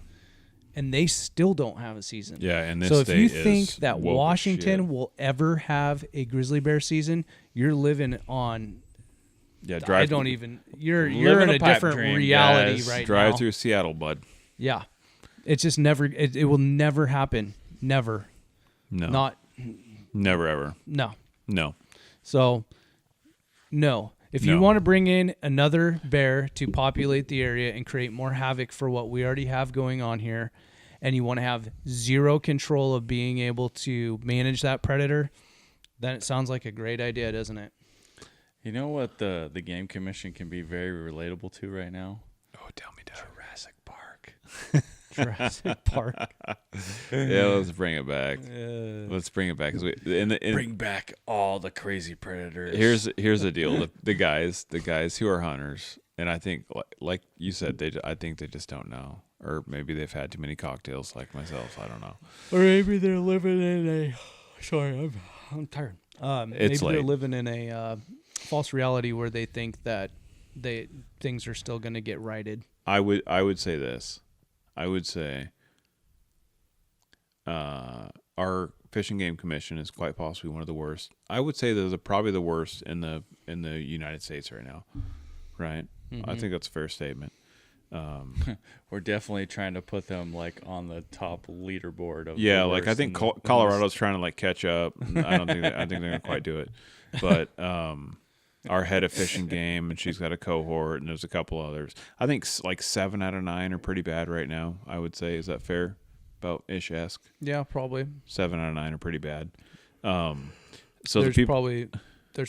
And they still don't have a season. yeah. And this So if state you is think that woke as Washington shit. will ever have a grizzly bear season, you're living on. yeah, I drive. don't even. You're Living in a a pipe different dream, reality guys. right drive now. through Seattle, bud. Yeah, it's just never. It will never happen. Never. No, Not. never ever. No. No, So, no. If you No. want to bring in another bear to populate the area and create more havoc for what we already have going on here, and you want to have zero control of being able to manage that predator, then it sounds like a great idea, doesn't it? You know what the Game Commission can be very relatable to right now? oh, tell me, Doug. Jurassic Park. Jurassic Park. Yeah, let's bring it back. Let's bring it back. 'Cause Bring back all the crazy predators. Here's the deal. The guys who are hunters, and I think like you said, I think they just don't know, or maybe they've had too many cocktails, like myself. I don't know. Or maybe they're living in a. Sorry, I'm tired. Maybe It's they're late. living in a false reality where they think that things are still going to get righted. I would say this. I would say our Fish and Game Commission is quite possibly one of the worst. I would say they're probably the worst in the United States right now. Right? I think that's a fair statement. We're definitely trying to put them like on the top leaderboard of. Yeah, the like I worst think in the- Colorado's trying to like catch up. I don't think I think they're gonna quite do it. But our head of Fish and Game, and she's got a cohort, and there's a couple others. I think like 7 out of 9 are pretty bad right now. I would say, is that fair? About ish-esque. Yeah, probably. 7 out of 9 are pretty bad. So there's the people,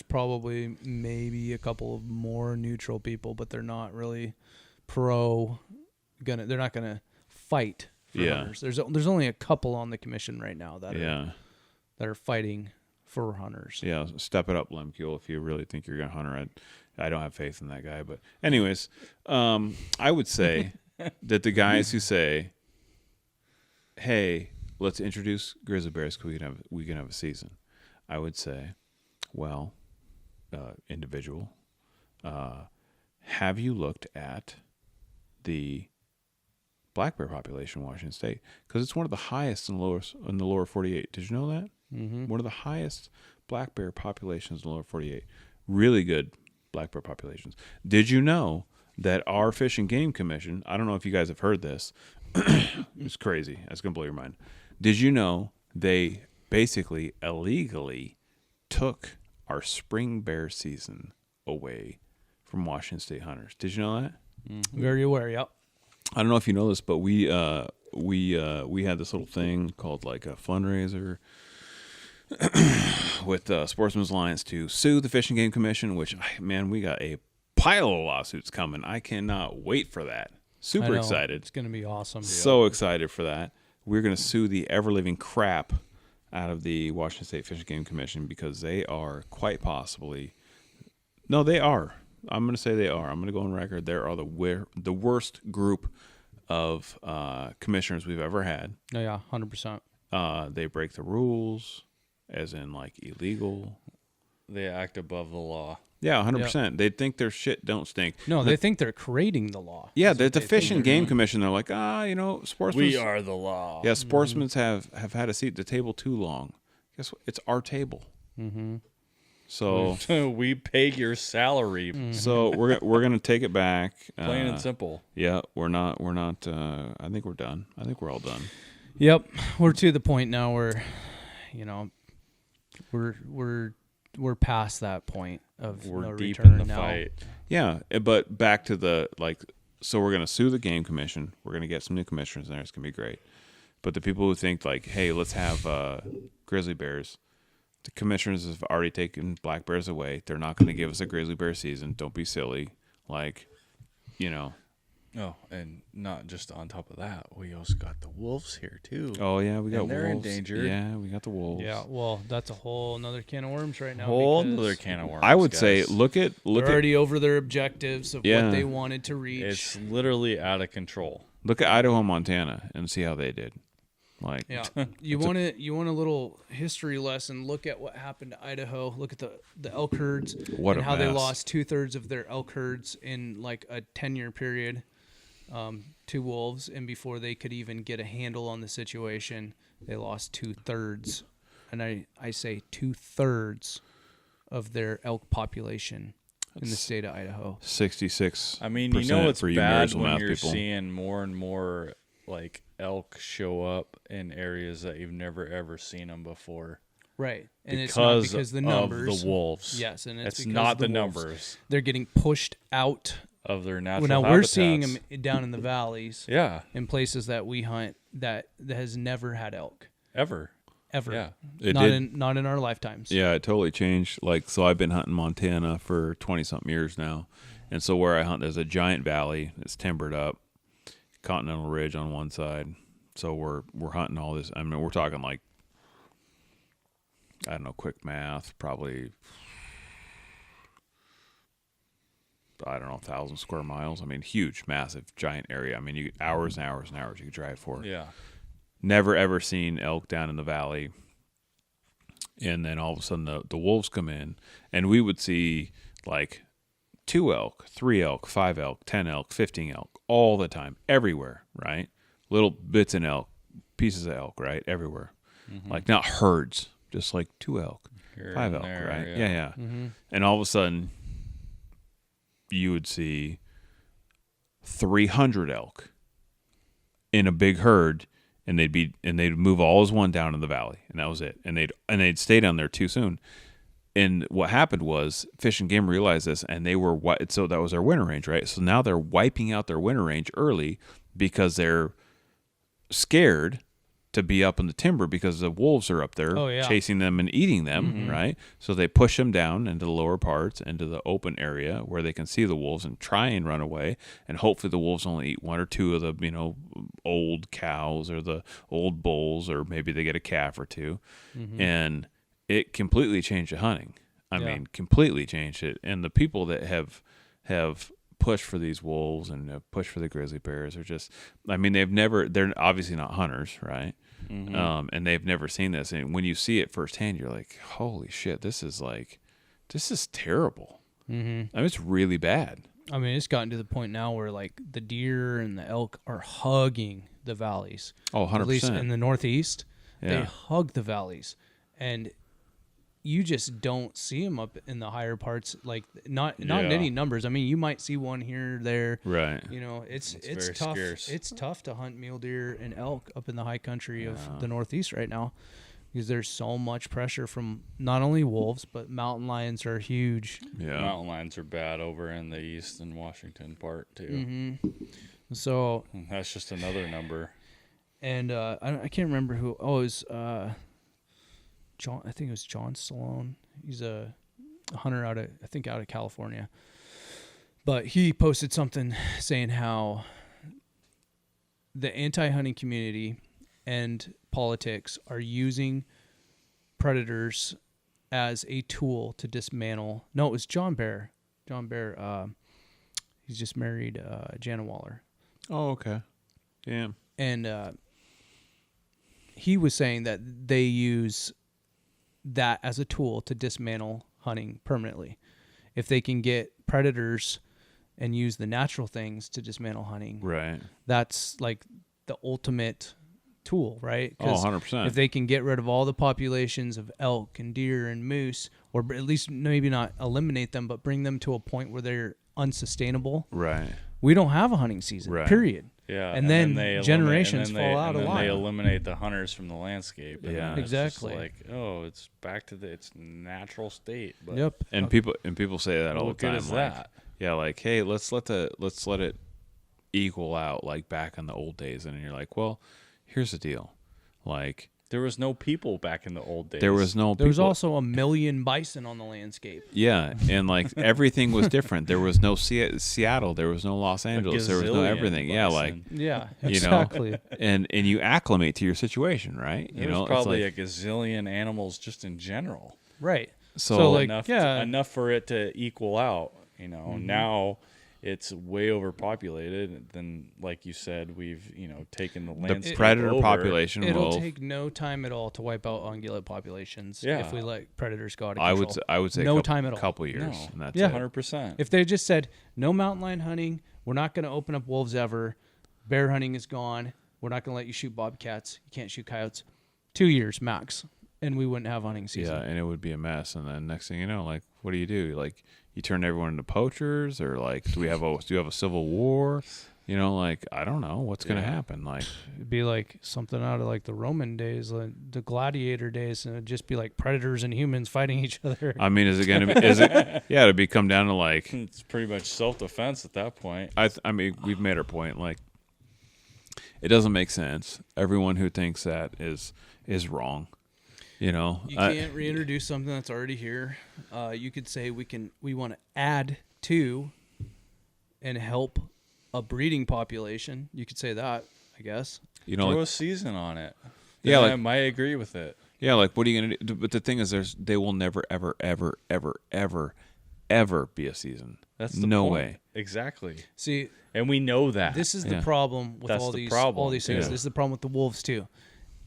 probably maybe a couple of more neutral people, but they're not really they're not gonna fight for Yeah. hunters. There's only a couple on the commission right now that are fighting for hunters. yeah, step it up, Lemkeel, if you really think you're gonna hunter. I don't have faith in that guy, but anyways, I would say that the guys who say, "Hey, let's introduce grizzly bears because we can have a season," I would say, well, individual, have you looked at the black bear population in Washington State? Because it's one of the highest in the lower 48. Did you know that? Mm-hmm. One of the highest black bear populations in the lower 48. Really good black bear populations. Did you know that our Fish and Game Commission, I don't know if you guys have heard this, it's crazy. It's going to blow your mind. Did you know they basically illegally took our spring bear season away from Washington State hunters? Did you know that? Mm-hmm. Very aware, yep. I don't know if you know this, but we had this little thing called like a fundraiser with Sportsman's Alliance to sue the Fish and Game Commission, which, man, we got a pile of lawsuits coming. I cannot wait for that. Super excited. It's going to be awesome. So excited for that. We're going to sue the ever-living crap out of the Washington State Fish and Game Commission because they are quite possibly... No, they are. I'm going to say they are. I'm going to go on record. They are the worst group of commissioners we've ever had. Oh, yeah, 100%. They break the rules, as in like illegal. They act above the law. Yeah, 100%. They think their shit don't stink. No, they think they're creating the law. Yeah, the Fish and Game Commission, they're like, sportsmen. We are the law. Yeah, sportsmen have had a seat at the table too long. Guess what? It's our table. Mm-hmm. So we pay your salary. Mm-hmm. So we're gonna take it back. Plain and simple. Yeah, we're not. I think we're done. I think we're all done. Yep, we're to the point now where, we're past that point of We're no deep return in the now. fight. Yeah, but back to the so we're gonna sue the Game Commission. We're gonna get some new commissioners in there. It's gonna be great. But the people who think like, hey, let's have grizzly bears. The commissioners have already taken black bears away. They're not going to give us a grizzly bear season. Don't be silly. Oh, and not just on top of that, we also got the wolves here too. Oh yeah, we got And they're wolves. endangered. Yeah, we got the wolves. Yeah, well, that's a whole another can of worms right now. Whole because other can of worms. I would guys. say look they're at already over their objectives of Yeah. what they wanted to reach. It's literally out of control. look at Idaho, Montana, and see how they did. Like, Yeah, you want a little history lesson. Look at what happened to Idaho. Look at the elk herds What and a how they mess. lost 2/3 of their elk herds in like a 10-year period to wolves, and before they could even get a handle on the situation, they lost 2/3, and I say 2/3 of their elk population in the state of Idaho. 66. I mean, it's for you bad Marysville when Math you're people. seeing more and more like elk show up in areas that you've never ever seen them before. Right, and it's not because the numbers of the wolves. Yes, and it's it's because not of the wolves. numbers They're getting pushed out. of their natural. Well, now we're habitats. seeing them down in the valleys, Yeah, in places that we hunt that has never had elk ever. ever. Yeah. It not did. not in our lifetimes. Yeah, it totally changed. Like, so I've been hunting Montana for 20-something years now. And so where I hunt, there's a giant valley. It's timbered up, Continental Ridge on one side. So we're hunting all this. I mean, we're talking like, I don't know, quick math, probably, I don't know, 1,000 square miles. I mean, huge, massive, giant area. I mean, you hours and hours and hours you could drive for. Yeah. Never ever seen elk down in the valley. And then all of a sudden the wolves come in, and we would see like 2 elk, 3 elk, 5 elk, 10 elk, 15 elk all the time, everywhere, right? Little bits of elk, pieces of elk, right? Everywhere. Mm-hmm. Like not herds, just like 2 elk, Here 5 and elk, there, right? yeah. Yeah. Mm-hmm. And all of a sudden you would see 300 elk in a big herd, and they'd move all as one down in the valley, and that was it. And they'd stay down there too soon. And what happened was Fish and Game realized this, and they were so that was their winter range, right? So now they're wiping out their winter range early because they're scared to be up in the timber because the wolves are up there chasing them and eating them, right? So they push them down into the lower parts, into the open area where they can see the wolves and try and run away. And hopefully the wolves only eat 1 or 2 of the, old cows or the old bulls, or maybe they get a calf or 2. And it completely changed the hunting. I mean, completely changed it. And the people that have push for these wolves and push for the grizzly bears are just, I mean, they're obviously not hunters, right? Mm-hmm. And they've never seen this. And when you see it firsthand, you're like, holy shit, this is terrible. Mm-hmm. I mean, it's really bad. I mean, it's gotten to the point now where like the deer and the elk are hugging the valleys. Oh, 100%. At least in the Northeast, they Yeah. hug the valleys, and you just don't see them up in the higher parts. Like not in any numbers. I mean, you might see one here or there. Right. You know, it's very tough. scarce. It's tough to hunt mule deer and elk up in the high country of the Northeast right now, because there's so much pressure from not only wolves but mountain lions are huge. Yeah. Mountain lions are bad over in the East and Washington part too. Mm-hmm. So That's just another number. and I can't remember who. Oh, it was John. I think it was John Stallone. He's a hunter out of California. But he posted something saying how the anti-hunting community and politics are using predators as a tool to dismantle. No, it was John Bear. John Bear. He's just married Jana Waller. Oh, okay. Yeah. And he was saying that they use that as a tool to dismantle hunting permanently. If they can get predators and use the natural things to dismantle hunting, Right. that's like the ultimate tool, right? Oh, 100%. If they can get rid of all the populations of elk and deer and moose, or at least maybe not eliminate them, but bring them to a point where they're unsustainable, Right. we don't have a hunting season, Right. period. Yeah, And then they generations eliminate- fall out and of then line. they eliminate the hunters from the landscape. And Yeah. then it's just Exactly. like, oh, it's back to its natural state. But Yep. And people say that all what the time. good is like, that? Yeah, like, hey, let's let it equal out like back in the old days. And you're like, well, here's the deal. Like, There was no people back in the old days. there was no There was people- also 1 million bison on the landscape. Yeah, and like everything was different. There was no Seattle, there was no Los Angeles, there was no gazillion everything. Yeah, like, bison. Yeah, You know, exactly. and you acclimate to your situation, right? There You know, was probably it's like, a gazillion animals just in general. Right. so like, enough, yeah. enough for it to equal out. You know, Mm-hmm. now it's way overpopulated. Then, like you said, we've taken the landscape predator over. population It'll will. take no time at all to wipe out ungulate populations Yeah. if we let predators go out of I control. would say no a time at all. couple years, No. and that's Yeah. it. 100%. If they just said no mountain lion hunting, we're not going to open up wolves ever. Bear hunting is gone. We're not going to let you shoot bobcats. You can't shoot coyotes. 2 years max, and we wouldn't have hunting season. Yeah, and it would be a mess. And then next thing you know, like, what do? Like, you turn everyone into poachers, or like, do you have a civil war? You know, like, I don't know what's gonna happen. Like, It'd be like something out of like the Roman days, like the gladiator days, and it'd just be like predators and humans fighting each other. I mean, is it gonna be? Is it? Yeah, it'd be come down to like. It's pretty much self-defense at that point. I mean, we've made our point. Like, it doesn't make sense. Everyone who thinks that is wrong. You know, You can't reintroduce something that's already here. You could say we want to add to and help a breeding population. You could say that, I guess. you know, Throw like, a season on it. Yeah, Then like- I might agree with it. yeah, like, what are you gonna do? But the thing is, they will never, ever, ever, ever, ever, ever be a season. That's the no point. way. Exactly. See, And we know that. this is the Yeah. problem with That's all the these problem, things. yeah. This is the problem with the wolves too.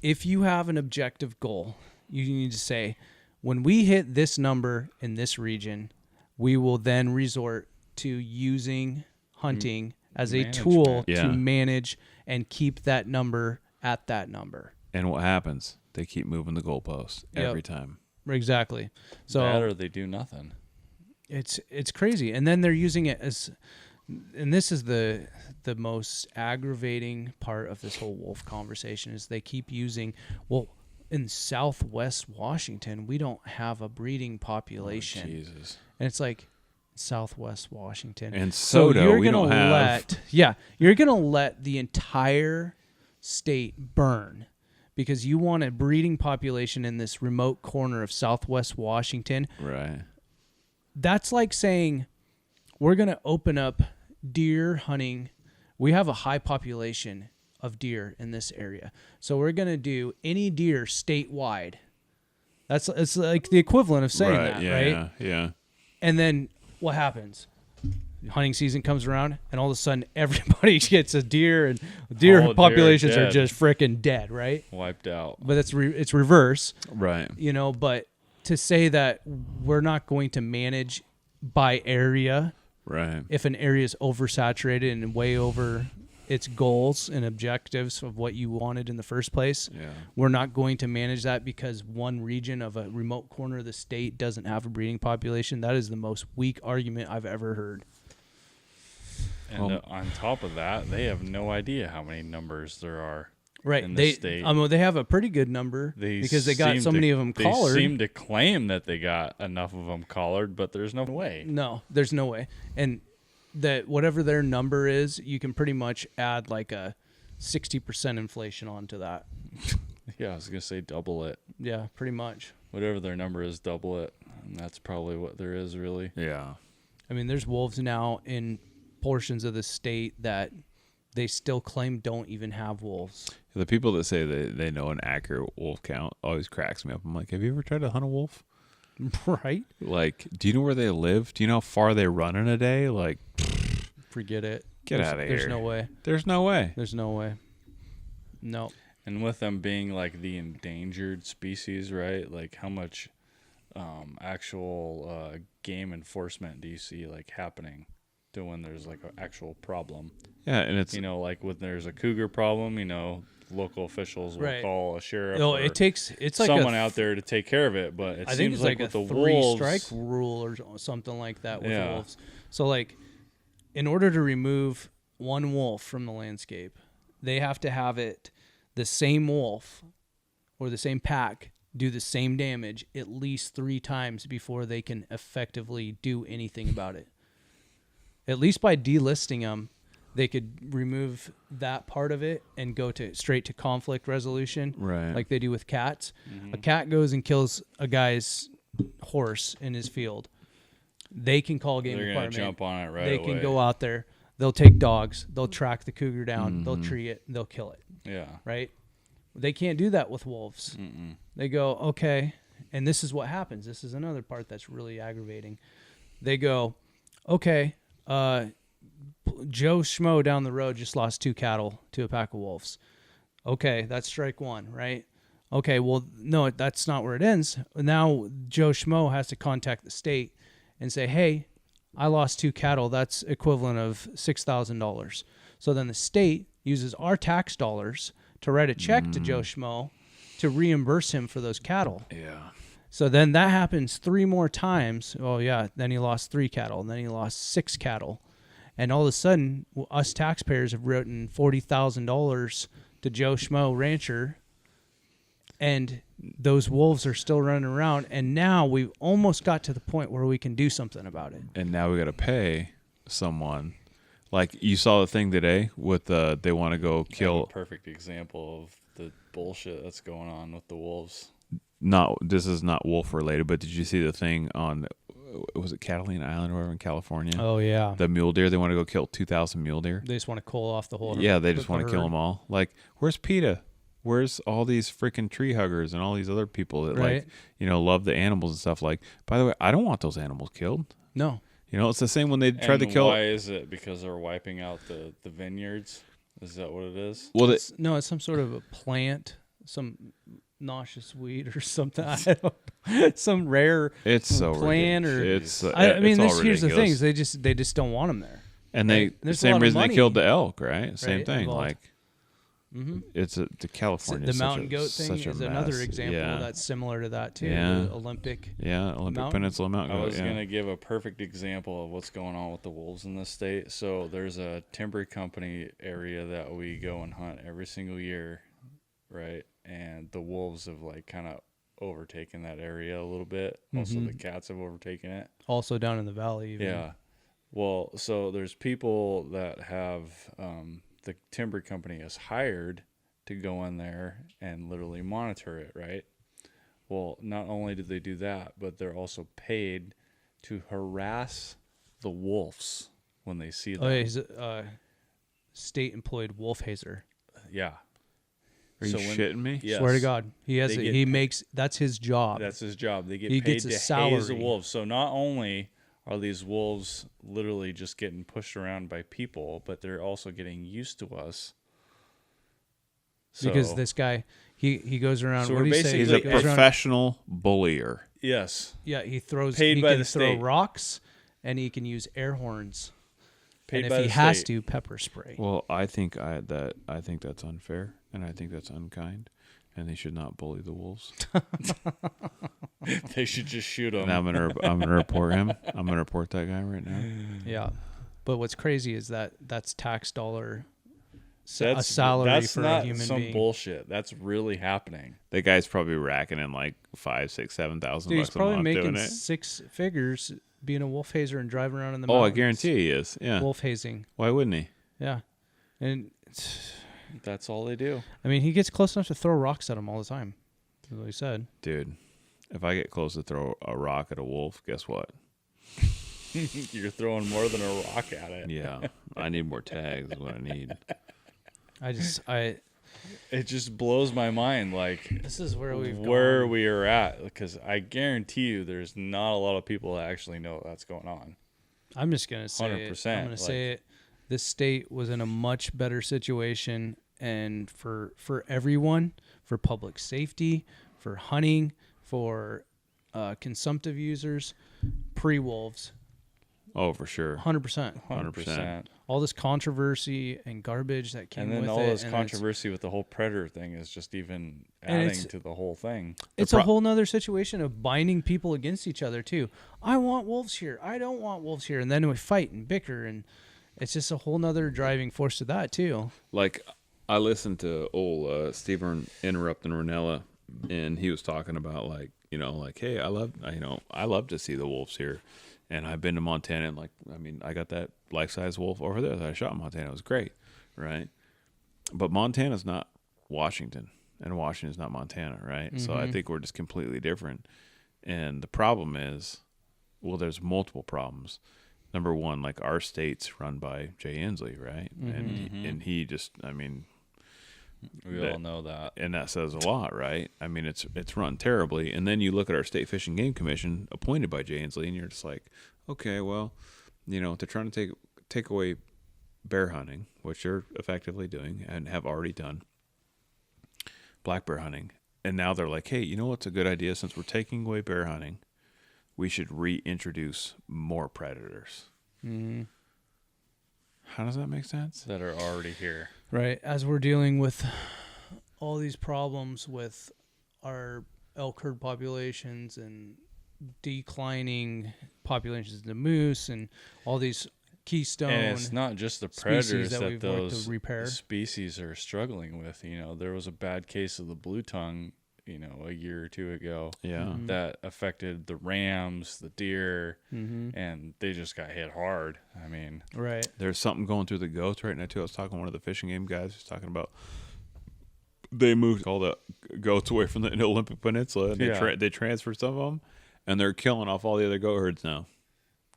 If you have an objective goal, you need to say, when we hit this number in this region, we will then resort to using hunting as a tool Management. Yeah. to manage and keep that number at that number. And what happens? They keep moving the goalposts every time. Exactly. So that or they do nothing. it's crazy, and then they're using it as, and this is the most aggravating part of this whole wolf conversation is they keep using, well, in Southwest Washington we don't have a breeding population, Jesus. and it's like Southwest Washington And so Soto, you're we gonna don't have. you're gonna let the entire state burn because you want a breeding population in this remote corner of Southwest Washington. Right. That's like saying we're going to open up deer hunting. We have a high population of deer in this area. So we're going to do any deer statewide. It's like the equivalent of saying that, yeah, right? Yeah. Yeah. And then what happens? hunting season comes around, and all of a sudden everybody gets a deer, and deer populations are just freaking dead, right? Wiped out. But it's reverse, Right. But to say that we're not going to manage by area, Right. if an area is oversaturated and way over its goals and objectives of what you wanted in the first place, we're not going to manage that because one region of a remote corner of the state doesn't have a breeding population. That is the most weak argument I've ever heard. And on top of that, they have no idea how many numbers there are. Right. In the state. They have a pretty good number because they got so many of them collared. They seem to claim that they got enough of them collared, but there's no way. No, there's no way. And that whatever their number is, you can pretty much add like a 60% inflation onto that. Yeah, I was going to say double it. Yeah, pretty much. Whatever their number is, double it. And that's probably what there is, really. Yeah. I mean, there's wolves now in portions of the state that they still claim don't even have wolves. The people that say they know an accurate wolf count always cracks me up. I'm like, have you ever tried to hunt a wolf? Right? Like, do you know where they live? Do you know how far they run in a day? Like, forget it. Get out of here. There's no way. There's no way. There's no way. No. And with them being like the endangered species, right? Like how much actual game enforcement do you see like happening to when there's like an actual problem? Yeah, and it's like when there's a cougar problem, local officials will call a sheriff. No, or it's like someone out there to take care of it. But it I seems think it's like with a the wolves, 3-strike rule or something like that with wolves. So like, in order to remove one wolf from the landscape, they have to have the same wolf or the same pack do the same damage at least 3 times before they can effectively do anything about it. At least by delisting them, they could remove that part of it and go straight to conflict resolution, right, like they do with cats. Mm-hmm. A cat goes and kills a guy's horse in his field. They can call game department. They're gonna jump on it right away. They can go out there. They'll take dogs. They'll track the cougar down. Mm-hmm. They'll tree it. They'll kill it. Yeah. Right? They can't do that with wolves. Mm-mm. They go, okay, and this is what happens. This is another part that's really aggravating. They go, okay, Joe Schmo down the road just lost 2 cattle to a pack of wolves. Okay, that's strike 1, right? Okay, well, no, that's not where it ends. Now Joe Schmo has to contact the state and say, hey, I lost 2 cattle. That's equivalent of $6,000. So then the state uses our tax dollars to write a check to Joe Schmo to reimburse him for those cattle. Yeah. So then that happens 3 more times. Oh, yeah, then he lost 3 cattle, and then he lost 6 cattle. And all of a sudden, us taxpayers have written $40,000 to Joe Schmo rancher, and those wolves are still running around. And now we've almost got to the point where we can do something about it. And now we got to pay someone. Like you saw the thing today with they want to go kill. A perfect example of the bullshit that's going on with the wolves. This is not wolf related, but did you see the thing on? Was it Catalina Island or wherever in California? Oh yeah, the mule deer. They want to go kill 2,000 mule deer. They just want to cull off the whole. Yeah, they just want to kill them all. Like, where's PETA? Where's all these freaking tree huggers and all these other people that love the animals and stuff? Like, by the way, I don't want those animals killed. No. It's the same when they tried to kill. Why is it? Because they're wiping out the vineyards? Is that what it is? Well, it's some sort of a plant, some nauseous weed or something. I don't know. Some rare plant or it's. Here's the thing: they just don't want them there. And the same reason they killed the elk, right? Same thing. Involved. Like, it's the California. The mountain goat thing is another example that's similar to that too. Yeah. The Olympic. Yeah, Olympic Peninsula mountain goat. I was gonna give a perfect example of what's going on with the wolves in this state. So there's a timber company area that we go and hunt every single year, right? And the wolves have kind of overtaken that area a little bit. Also, the cats have overtaken it. Also down in the valley. Even. Yeah. Well, so there's people that have the timber company is hired to go in there and literally monitor it, right? Well, not only do they do that, but they're also paid to harass the wolves when they see them. Oh, yeah, he's a state-employed wolf hazer. Yeah. Are you shitting me? Yes. Swear to God, that's his job. That's his job. They get paid to haze the wolves. So not only are these wolves literally just getting pushed around by people, but they're also getting used to us. Because this guy, he goes around. So what do you say? He's He a goes around- professional bullier. Yes. Yeah, he throws. Paid he by can the throw state. rocks, and he can use air horns. Paid and by if he the has state. to, pepper spray. Well, I think that's unfair, and I think that's unkind, and they should not bully the wolves. They should just shoot them. And I'm gonna report him. I'm gonna report that guy right now. Yeah, but what's crazy is that's tax dollar. A That's salary for not a human some being. bullshit. That's really happening. The guy's probably racking in like $5,000, $6,000, $7,000 Dude, he's bucks a probably month making doing it. 6 figures being a wolf hazer and driving around in the Oh, I mountains. guarantee he is. Yeah. Wolf hazing. Why wouldn't he? Yeah, and That's all they do. I mean, he gets close enough to throw rocks at him all the time. That's what he said. Dude, if I get close to throw a rock at a wolf, guess what? You're throwing more than a rock at it. Yeah, I need more tags is what I need. It just blows my mind, like This is where we've where gone. we are at, because I guarantee you, there's not a lot of people that actually know that's going on. I'm just gonna say 100%, it. I'm gonna say it. This state was in a much better situation, and for everyone, for public safety, for hunting, for consumptive users, pre-wolves, Oh, for sure. 100%. 100%. All this controversy and garbage that came And then with all it, this and controversy with the whole predator thing is just even And adding it's- to the whole thing. It's a whole nother situation of binding people against each other too. I want wolves here. I don't want wolves here, and then we fight and bicker, and it's just a whole nother driving force to that too. Like, I listened to old Stephen Interrupting Ranella, and he was talking about like, hey, I love to see the wolves here. And I've been to Montana, and I got that life-size wolf over there that I shot in Montana. It was great, right? But Montana's not Washington, and Washington's not Montana, right? Mm-hmm. So I think we're just completely different. And the problem is, well, there's multiple problems. Number one, like our state's run by Jay Inslee, right? Mm-hmm. And he just, We all know that. and that says a lot, right? I mean, it's run terribly. And then you look at our State Fish and Game Commission appointed by Jay Inslee, and you're just like, okay, well, they're trying to take away bear hunting, which they're effectively doing and have already done, black bear hunting. And now they're like, hey, you know what's a good idea? Since we're taking away bear hunting, we should reintroduce more predators. Mm-hmm. How does that make sense? That are already here. Right, as we're dealing with all these problems with our elk herd populations and declining populations of the moose and all these keystone And it's not just the species predators that that we've worked those to repair. species are struggling with. There was a bad case of the blue tongue, a year or two ago. Yeah. Mm-hmm. That affected the rams, the deer, Mm-hmm. and they just got hit hard. I mean, Right. There's something going through the goats right now too. I was talking to one of the fishing game guys who's talking about they moved all the goats away from the Olympic Peninsula, and they transferred some of them, and they're killing off all the other goat herds now.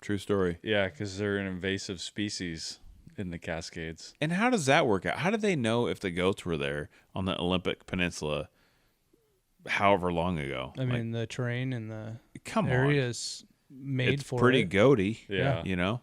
True story. yeah, because they're an invasive species in the Cascades. And how does that work out? How do they know if the goats were there on the Olympic Peninsula however long ago? I mean, the terrain and the come area on. is made It's for pretty it. goaty, Yeah.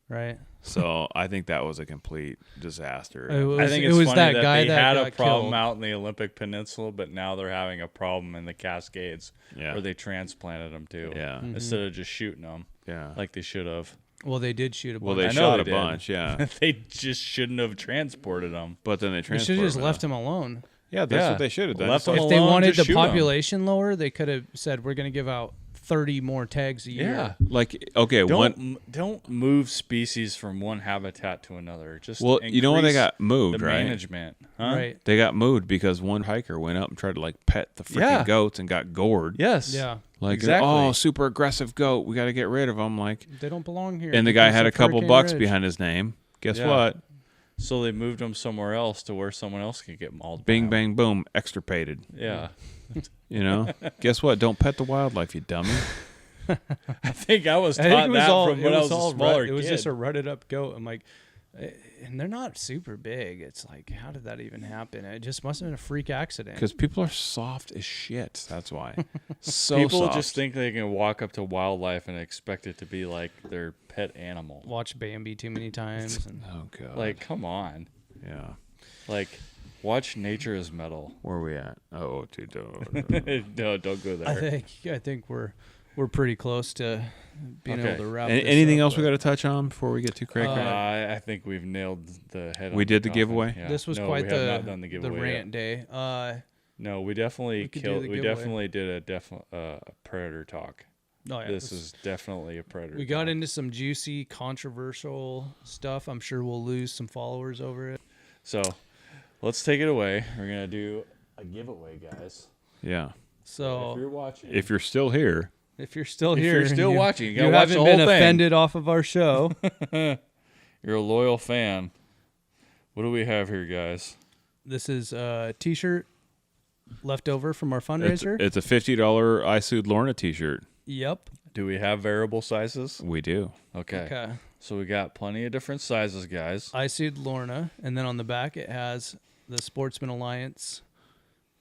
Right. So I think that was a complete disaster. It was, I think it it's was funny that guy they that had got a problem killed. out in the Olympic Peninsula, but now they're having a problem in the Cascades Yeah. where they transplanted them to. Yeah. Mm-hmm. Instead of just shooting them Yeah. like they should have. Well, they did shoot a Well, bunch. they I know shot they a did. bunch, yeah. They just shouldn't have transported them. But then they They transported should have just them. left him alone. Yeah, that's Yeah. what they should have done. Left It's like- them If they alone, wanted just the shoot 'em. population lower, they could have said, we're going to give out 30 more tags a year. Yeah. Like, okay, Don't move species from one habitat to another. Just well, you know when they increase got moved, the right? management, huh? Right. They got moved because one hiker went up and tried to like pet the freaking Yeah. goats and got gored. Yes. Yeah. Like, Exactly. oh, super aggressive goat. We got to get rid of him. Like, They don't belong here. and the guy because had a of couple Hurricane bucks Ridge. behind his name. Guess Yeah. what? So they moved them somewhere else to where someone else could get mauled. Bing, by 'em. bang, boom, extirpated. Yeah. You know? Guess what? Don't pet the wildlife, you dummy. I think I was I taught think it was that all, from it when I was was a all smaller It was kid. just a rutted up goat. I'm like, And they're not super big. It's like, how did that even happen? It just must have been a freak accident. Because people are soft as shit. That's why. So People soft. just think they can walk up to wildlife and expect it to be like their pet animal. Watch Bambi too many times. And Oh god. Like, come on. yeah. Like, watch Nature is Metal. Where are we at? Oh, dude. Don't. No, don't go there. I think we're pretty close to being Okay. able to wrap. This Anything up, else we but got to touch on before we get too crazy? I think we've nailed the head. We on did the coffin. giveaway? Yeah. This was No, quite we have the not done the giveaway rant yet. day. No, we definitely We could do killed. the We giveaway. definitely did a predator talk. Oh, yeah, This is definitely a predator. we got talk. into some juicy, controversial stuff. I'm sure we'll lose some followers over it. So, let's take it away. We're gonna do a giveaway, guys. Yeah. So If you're watching, If you're still here, if you're still If here, you're and still watching, you gotta you watch haven't the been whole thing. offended off of our show. you're a loyal fan. What do we have here, guys? This is a T-shirt left over from our it's fundraiser. a $50 I Sued Lorna t-shirt. Yep. Do we have variable sizes? We do. Okay. Okay. So we got plenty of different sizes, guys. I sued Lorna, and then on the back it has the Sportsman Alliance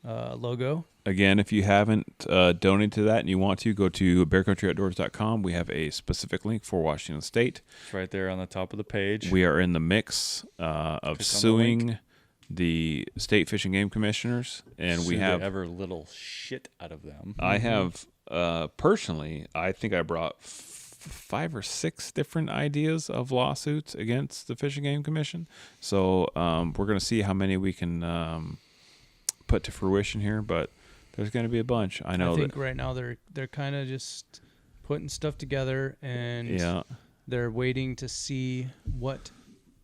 logo. Again, if you haven't donated to that and you want to, go to bearcountryoutdoors.com. We have a specific link for Washington State. It's right there on the top of the page. We are in the mix of Click on the suing the state fish and game commissioners, and we Sue the have. ever little shit out of them. I have personally. I think I brought 5 or 6 different ideas of lawsuits against the Fish and Game Commission. So we're going to see how many we can put to fruition here, but there's going to be a bunch. I know I think that. right now they're kind of just putting stuff together, and Yeah. they're waiting to see what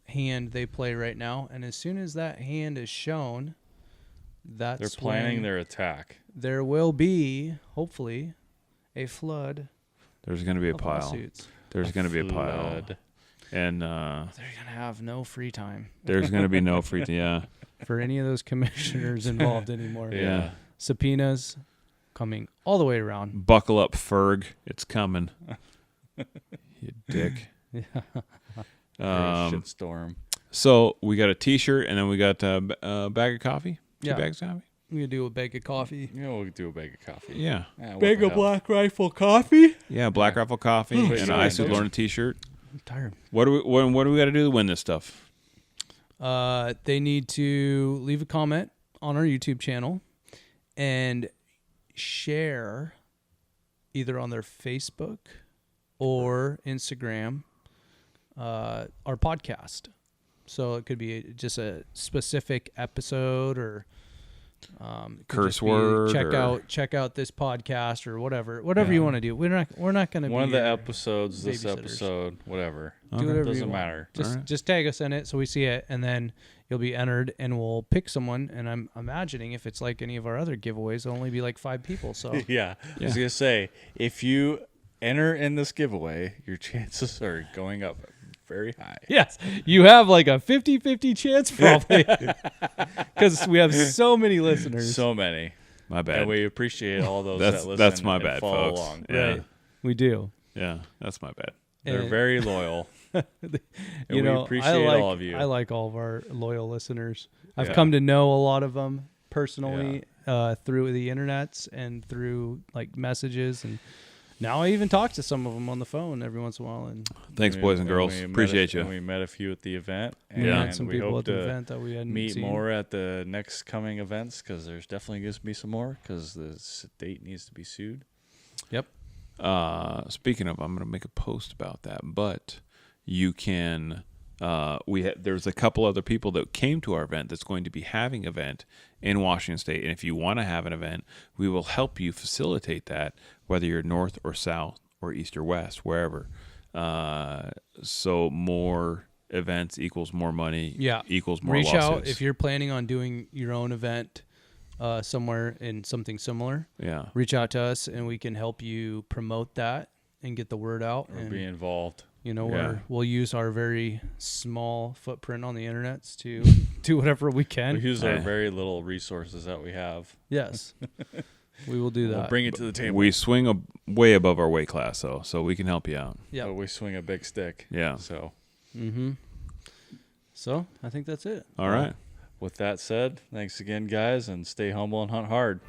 hand they play right now. And as soon as that hand is shown, that's They're planning when their attack. there will be hopefully a flood There's going to be a of pile. lawsuits. There's going to be a pile. Flood. And They're gonna have no free time there's going to be no free. Yeah. for any of those commissioners involved anymore. Yeah. Subpoenas coming all the way around. Buckle up, Ferg. It's coming. You dick. Shit storm. So we got a T-shirt, and then we got a bag of coffee. 2 Yeah. bags of coffee. I'm gonna do a bag of coffee. You know, we'll do a bag of coffee. Yeah. What the hell? Black Rifle coffee. Yeah. Black Rifle coffee Oh, and sure. I Sued Lorna T-shirt. I'm tired. What do we got to do to win this stuff? They need to leave a comment on our YouTube channel and share either on their Facebook or Instagram our podcast. So it could be just a specific episode, or it could Curse just be word, check out this podcast or whatever you Yeah. want to do. We're not going to One be of the your episodes, this babysitters. episode, whatever. Do whatever Doesn't you want. matter. Just Alright. just tag us in it so we see it, and then you'll be entered, and we'll pick someone. And I'm imagining if it's like any of our other giveaways, it'll only be like 5 people. So Yeah. I was Yeah. going to say, if you enter in this giveaway, your chances are going up very high. yes, you have like a 50-50 chance probably, because we have so many listeners. So many. My bad. And we appreciate all those That's- that listen that's my and bad, follow folks. along. Yeah. Right. We do. Yeah, that's my bad. They're And, very loyal. And you know, we appreciate I like, all of you. I like all of our loyal listeners. I've Yeah. come to know a lot of them personally through the internets and through like messages, and now I even talk to some of them on the phone every once in a while. And Thanks, boys and girls. we met Appreciate you. We met a few at the event. we Yeah. met And some we people hope at the to event that we hadn't meet seen. more at the next coming events, because there's definitely going to be some more, because the state needs to be sued. Yep. Speaking of, I'm going to make a post about that, but you can. There's a couple other people that came to our event that's going to be having an event in Washington State, and if you want to have an event, we will help you facilitate that, whether you're north or south or east or west, wherever. So more events equals more money. Yeah. Equals more Reach lawsuits. out if you're planning on doing your own event somewhere in something similar. Yeah. Reach out to us, and we can help you promote that and get the word out. Or And be involved. you know, Yeah. we'll use our very small footprint on the internet to do whatever we can. We use our Yeah. very little resources that we have. Yes, we will do that. We'll bring it to the table. We swing way above our weight class, though, so we can help you out. Yeah. But we swing a big stick. Yeah. So Mm-hmm. So I think that's it. All right. With that said, thanks again, guys, and stay humble and hunt hard.